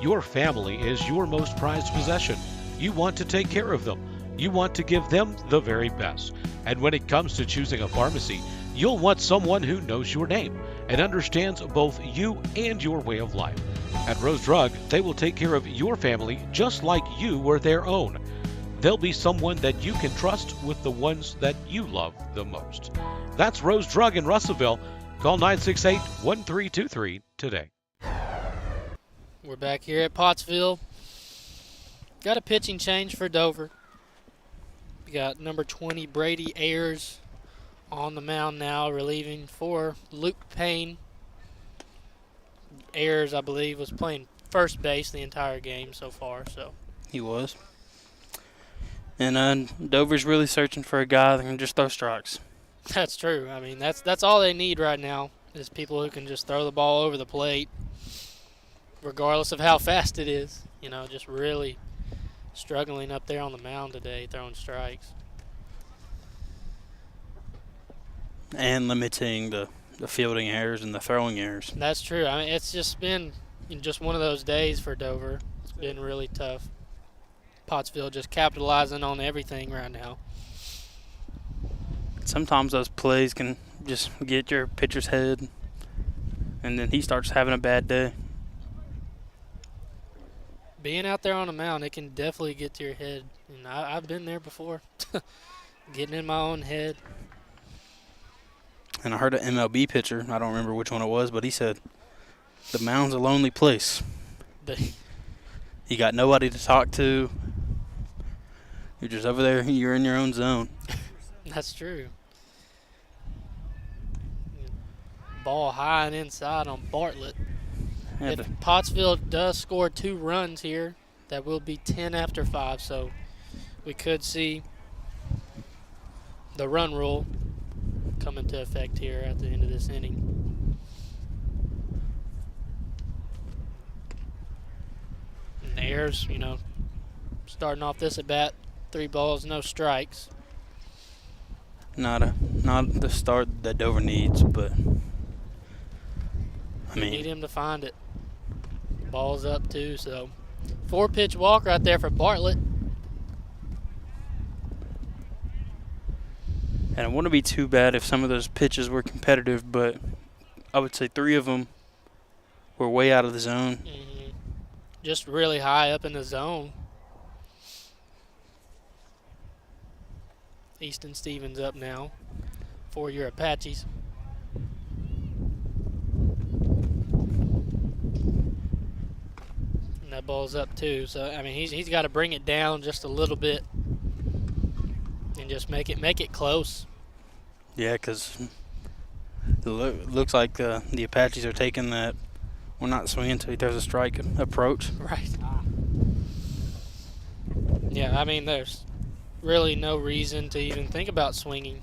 Your family is your most prized possession. You want to take care of them. You want to give them the very best. And when it comes to choosing a pharmacy, you'll want someone who knows your name and understands both you and your way of life. At Rose Drug, they will take care of your family just like you were their own. They'll be someone that you can trust with the ones that you love the most. That's Rose Drug in Russellville. Call 968-1323 today. We're back here at Pottsville. Got a pitching change for Dover. We got number 20 Brady Ayers on the mound now, relieving for Luke Payne. Ayers, I believe, was playing first base the entire game so far. So he was. And Dover's really searching for a guy that can just throw strikes. That's true. I mean, that's all they need right now is people who can just throw the ball over the plate, regardless of how fast it is. Just really struggling up there on the mound today, throwing strikes. And limiting the fielding errors and the throwing errors. That's true. I mean, it's just been just one of those days for Dover. It's been really tough. Pottsville just capitalizing on everything right now. Sometimes those plays can just get your pitcher's head, and then he starts having a bad day. Being out there on the mound, it can definitely get to your head. And I've been there before, getting in my own head. And I heard an MLB pitcher, I don't remember which one it was, but he said, the mound's a lonely place. You got nobody to talk to. You're just over there, you're in your own zone. That's true. Ball high and inside on Bartlett. If Pottsville does score 2 runs here, that will be 10 after 5, so we could see the run rule come into effect here at the end of this inning. And Ayers, starting off this at bat, 3 balls, no strikes. Not the start that Dover needs, but We need him to find it. Ball's up too, so 4-pitch walk right there for Bartlett. And it wouldn't be too bad if some of those pitches were competitive, but I would say 3 of them were way out of the zone. Mm-hmm. Just really high up in the zone. Easton Stevens up now for your Apaches. And That ball's up too. So I mean, he's got to bring it down just a little bit and just make it close. Yeah, because it looks like the Apaches are taking that. We're not swinging until he throws a strike approach. Right. Yeah, I mean, there's really no reason to even think about swinging.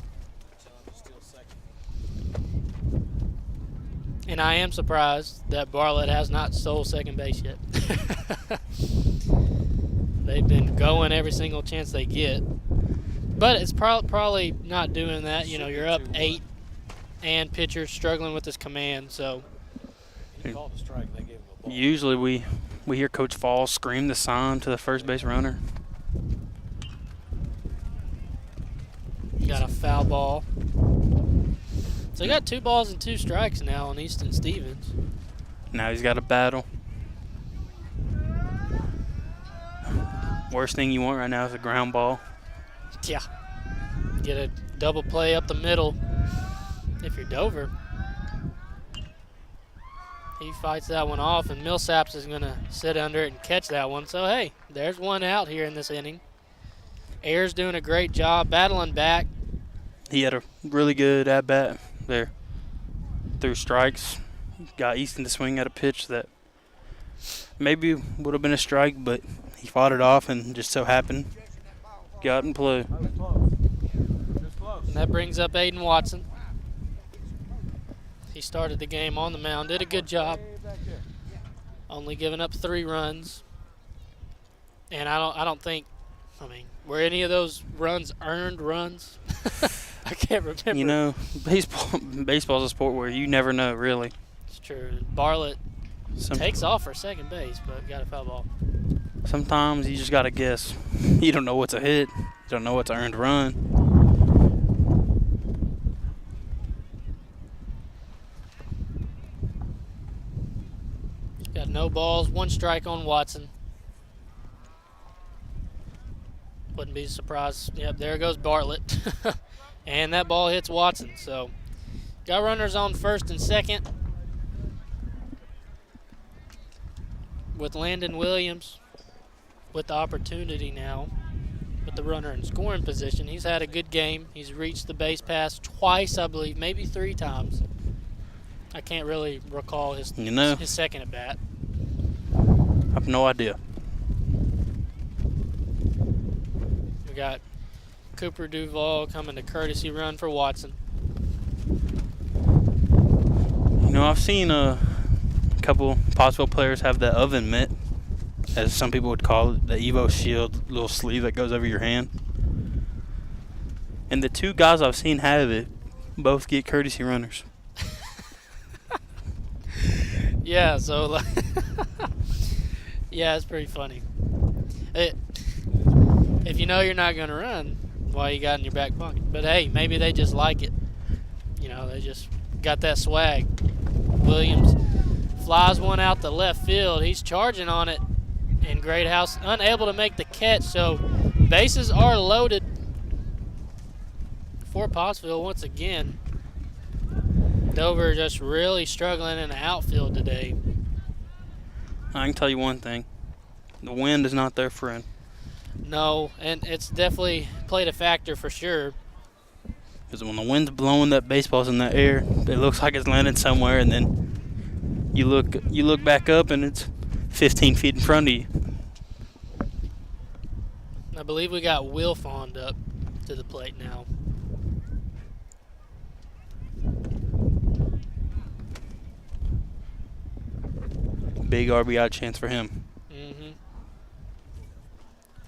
And I am surprised that Bartlett has not stole second base yet. They've been going every single chance they get. But it's probably not doing that. You know, you're up 8 and pitcher's struggling with his command, so. He called a strike, they gave him a ball. Usually we hear Coach Falls scream the sign to the first base runner. Got a foul ball. So he got 2 balls and 2 strikes now on Easton Stevens. Now he's got a battle. Worst thing you want right now is a ground ball. Yeah. Get a double play up the middle if you're Dover. He fights that one off, and Millsaps is going to sit under it and catch that one. So, hey, there's one out here in this inning. Ayers doing a great job battling back. He had a really good at-bat there. Threw strikes. Got Easton to swing at a pitch that maybe would have been a strike, but he fought it off and just so happened got in play. And that brings up Aiden Watson. He started the game on the mound, did a good job. Only giving up 3 runs. And I don't think, were any of those runs earned runs? I can't remember. You know, baseball's a sport where you never know, really. It's true. Bartlett takes off for second base, but got a foul ball. Sometimes you just got to guess. You don't know what's a hit. You don't know what's an earned run. Got no balls, 1 strike on Watson. Wouldn't be surprised. Yep, there goes Bartlett. And that ball hits Watson. So got runners on first and second with Landon Williams with the opportunity now with the runner in scoring position. He's had a good game. He's reached the base pass twice, I believe, maybe 3 times. I can't really recall his second at bat. I have no idea. We got Cooper Duval coming to courtesy run for Watson. You know, I've seen a couple Pottsville players have the oven mitt, as some people would call it, the Evo Shield little sleeve that goes over your hand. And the 2 guys I've seen have it both get courtesy runners. Yeah, so yeah, it's pretty funny. If you know you're not going to run, why you got in your back pocket? But hey, maybe they just like it. You know, they just got that swag. Williams flies one out to left field. He's charging on it, and Greathouse unable to make the catch. So bases are loaded for Pottsville once again. Dover just really struggling in the outfield today. I can tell you one thing. The wind is not their friend. No, and it's definitely played a factor for sure. Because when the wind's blowing, that baseball's in the air, it looks like it's landing somewhere, and then you look back up, and it's 15 feet in front of you. I believe we got Wilfond up to the plate now. Big RBI chance for him. Mm-hmm.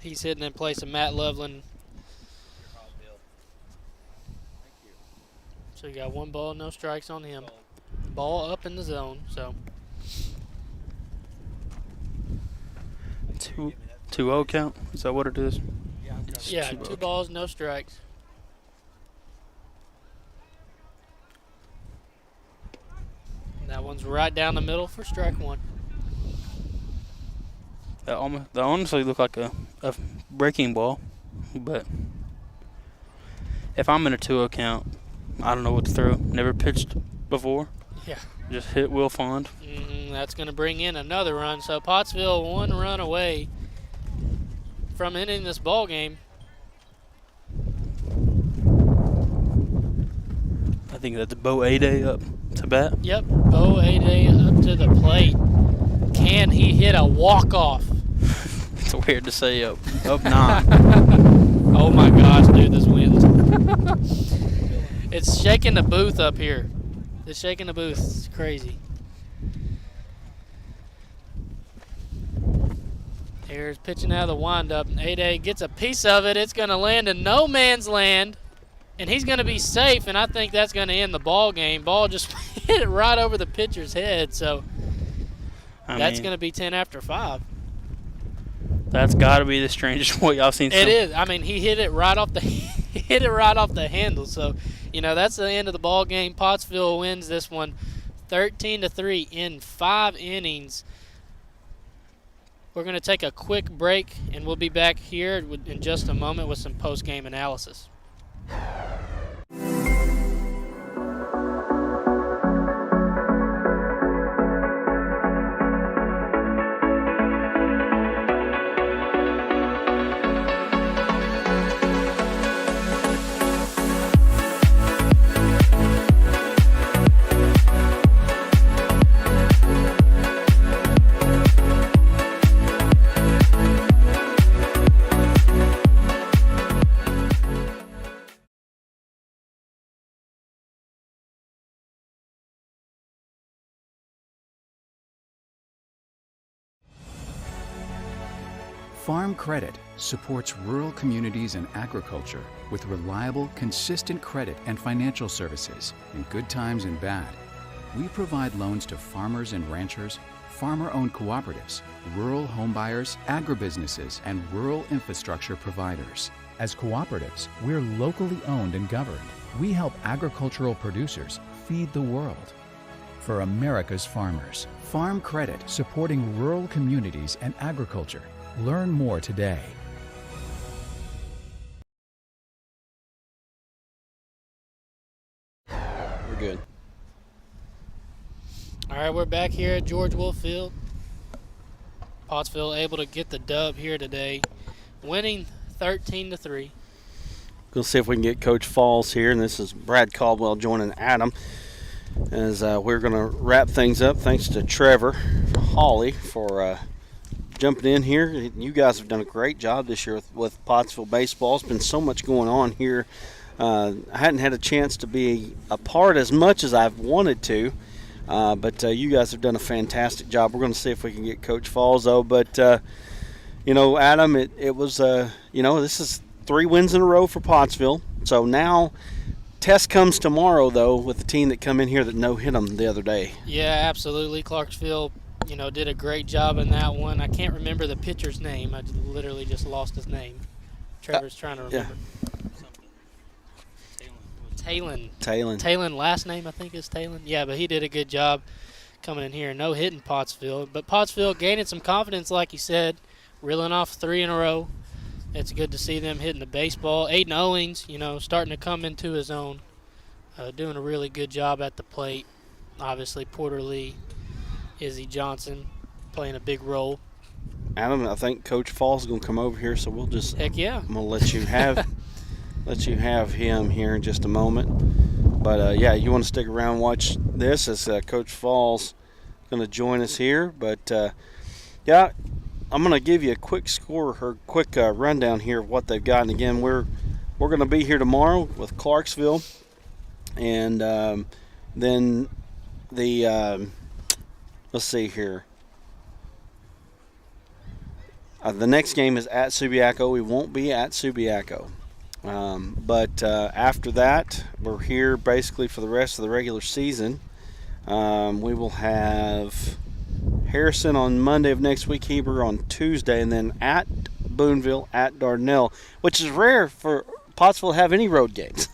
He's hitting in place of Matt Loveland. So you got 1 ball, no strikes on him. Ball up in the zone, so. 2-0 count? Is that what it is? Yeah, 2 balls, no strikes. That one's right down the middle for strike 1. That honestly looked like a breaking ball, but if I'm in a 2-0 count, I don't know what to throw. Never pitched before. Yeah. Just hit Wilfond. Mm-hmm. that's going to bring in another run. So Pottsville 1 run away from ending this ball game. I think that's Bo A-Day up to bat. Yep, Bo A-Day up to the plate. Can he hit a walk-off? It's weird to say up 9. Oh my gosh, dude, this wind. It's shaking the booth up here. It's shaking the booth. It's crazy. Here's pitching out of the windup. A-Day gets a piece of it. It's going to land in no man's land, and he's going to be safe, and I think that's going to end the ball game. Ball just hit it right over the pitcher's head, so that's going to be 10 after 5. That's got to be the strangest way I've seen. It is. I mean, he hit it right off the handle. So, that's the end of the ball game. Pottsville wins this one, 13-3 in 5 innings. We're going to take a quick break, and we'll be back here in just a moment with some post-game analysis. Farm Credit supports rural communities and agriculture with reliable, consistent credit and financial services in good times and bad. We provide loans to farmers and ranchers, farmer-owned cooperatives, rural homebuyers, agribusinesses, and rural infrastructure providers. As cooperatives, we're locally owned and governed. We help agricultural producers feed the world. For America's farmers, Farm Credit, supporting rural communities and agriculture. Learn more today. We're good. All right, we're back here at George Wolf Field. Pottsville able to get the dub here today, winning 13-3. We'll see if we can get Coach Falls here, and this is Brad Caldwell joining Adam as we're going to wrap things up. Thanks to Trevor Hawley for jumping in here. You guys have done a great job this year with Pottsville baseball. It's been so much going on here. I hadn't had a chance to be a part as much as I've wanted to, but you guys have done a fantastic job. We're going to see if we can get Coach Falls, though. But, Adam, it was, this is 3 wins in a row for Pottsville. So now test comes tomorrow, though, with the team that come in here that no-hit them the other day. Yeah, absolutely. Clarksville did a great job in that one. I can't remember the pitcher's name. I literally just lost his name. Trevor's trying to remember. Yeah. Talon, last name I think is Talon. Yeah, but he did a good job coming in here. No hitting Pottsville. But Pottsville gaining some confidence, like you said, reeling off 3 in a row. It's good to see them hitting the baseball. Aiden Owings, starting to come into his own, doing a really good job at the plate. Obviously, Porter Lee, Izzy Johnson playing a big role. Adam, I think Coach Falls is going to come over here, so we'll just I'm going to let you have him here in just a moment. But you want to stick around and watch this as Coach Falls going to join us here. But I'm going to give you a quick rundown here of what they've got. And again, we're going to be here tomorrow with Clarksville, and then the let's see here. The next game is at Subiaco. We won't be at Subiaco. But after that, we're here basically for the rest of the regular season. We will have Harrison on Monday of next week, Heber on Tuesday, and then at Boonville, at Dardanelle, which is rare for Pottsville to have any road games.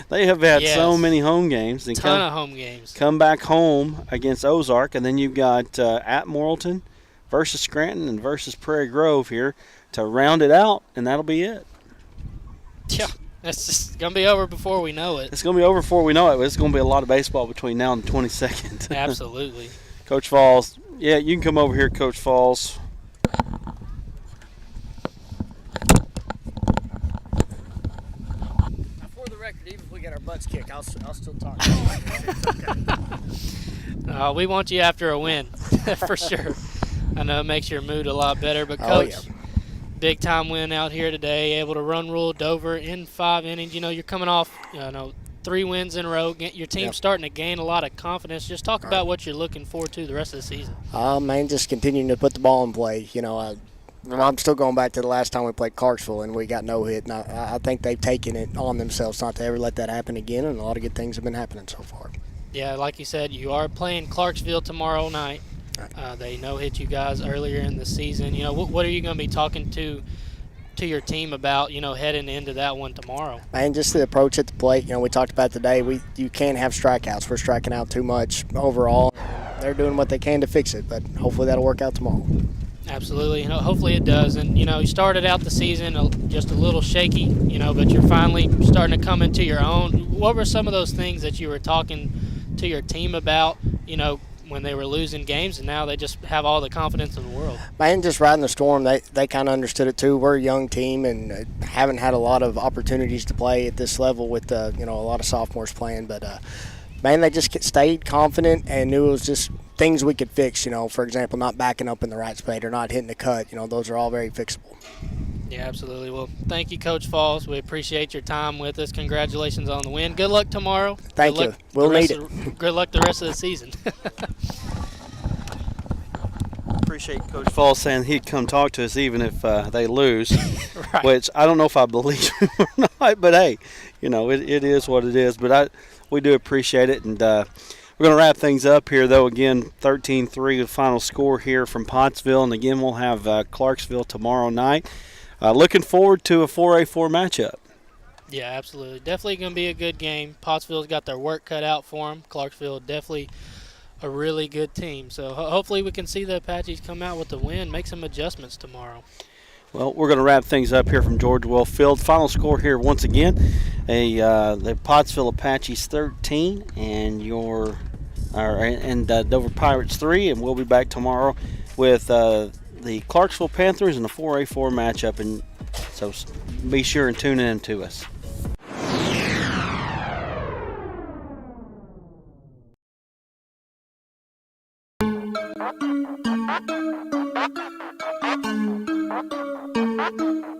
They have had so many home games. A ton of home games. Come back home against Ozark, and then you've got at Morrilton versus Scranton and versus Prairie Grove here to round it out, and that'll be it. Yeah, that's just going to be over before we know it. It's going to be over before we know it, but it's going to be a lot of baseball between now and the 22nd. Absolutely. Coach Falls. Yeah, you can come over here, Coach Falls. For the record, even if we get our butts kicked, I'll still talk. We want you after a win, for sure. I know it makes your mood a lot better, but Coach, big time win out here today, able to run rule Dover in 5 innings. You know, you're coming off 3 wins in a row. Your team's starting to gain a lot of confidence. Just talk about what you're looking forward to the rest of the season. Man, just continuing to put the ball in play. You know, I'm still going back to the last time we played Clarksville and we got no hit. And I think they've taken it on themselves not to ever let that happen again, and a lot of good things have been happening so far. Yeah, like you said, you are playing Clarksville tomorrow night. They no-hit you guys earlier in the season. You know, what are you going to be talking to your team about, heading into that one tomorrow? Man, just the approach at the plate. You know, we talked about today, you can't have strikeouts. We're striking out too much overall. They're doing what they can to fix it, but hopefully that'll work out tomorrow. Absolutely. Hopefully it does. And, you started out the season just a little shaky, but you're finally starting to come into your own. What were some of those things that you were talking to your team about, when they were losing games, and now they just have all the confidence in the world? Man, just riding the storm, they kind of understood it too. We're a young team and haven't had a lot of opportunities to play at this level with, a lot of sophomores playing. But, man, they just stayed confident and knew it was just things we could fix. For example, not backing up in the right spot or not hitting the cut. Those are all very fixable. Yeah, absolutely. Well, thank you, Coach Falls. We appreciate your time with us. Congratulations on the win. Good luck tomorrow. Thank you. We'll need it. Good luck the rest of the season. Appreciate Coach Falls saying he'd come talk to us even if they lose, right. Which I don't know if I believe him or not, but hey, it is what it is. But we do appreciate it, and we're going to wrap things up here, though. Again, 13-3 the final score here from Pottsville, and again we'll have Clarksville tomorrow night. Looking forward to a 4A4 matchup. Yeah, absolutely. Definitely going to be a good game. Pottsville's got their work cut out for them. Clarksville definitely a really good team. So hopefully we can see the Apaches come out with the win, make some adjustments tomorrow. Well, we're going to wrap things up here from George Will Field. Final score here once again, the Pottsville Apaches 13 and Dover Pirates 3, and we'll be back tomorrow with the Clarksville Panthers in the 4A4 matchup, and so be sure and tune in to us. Thank you.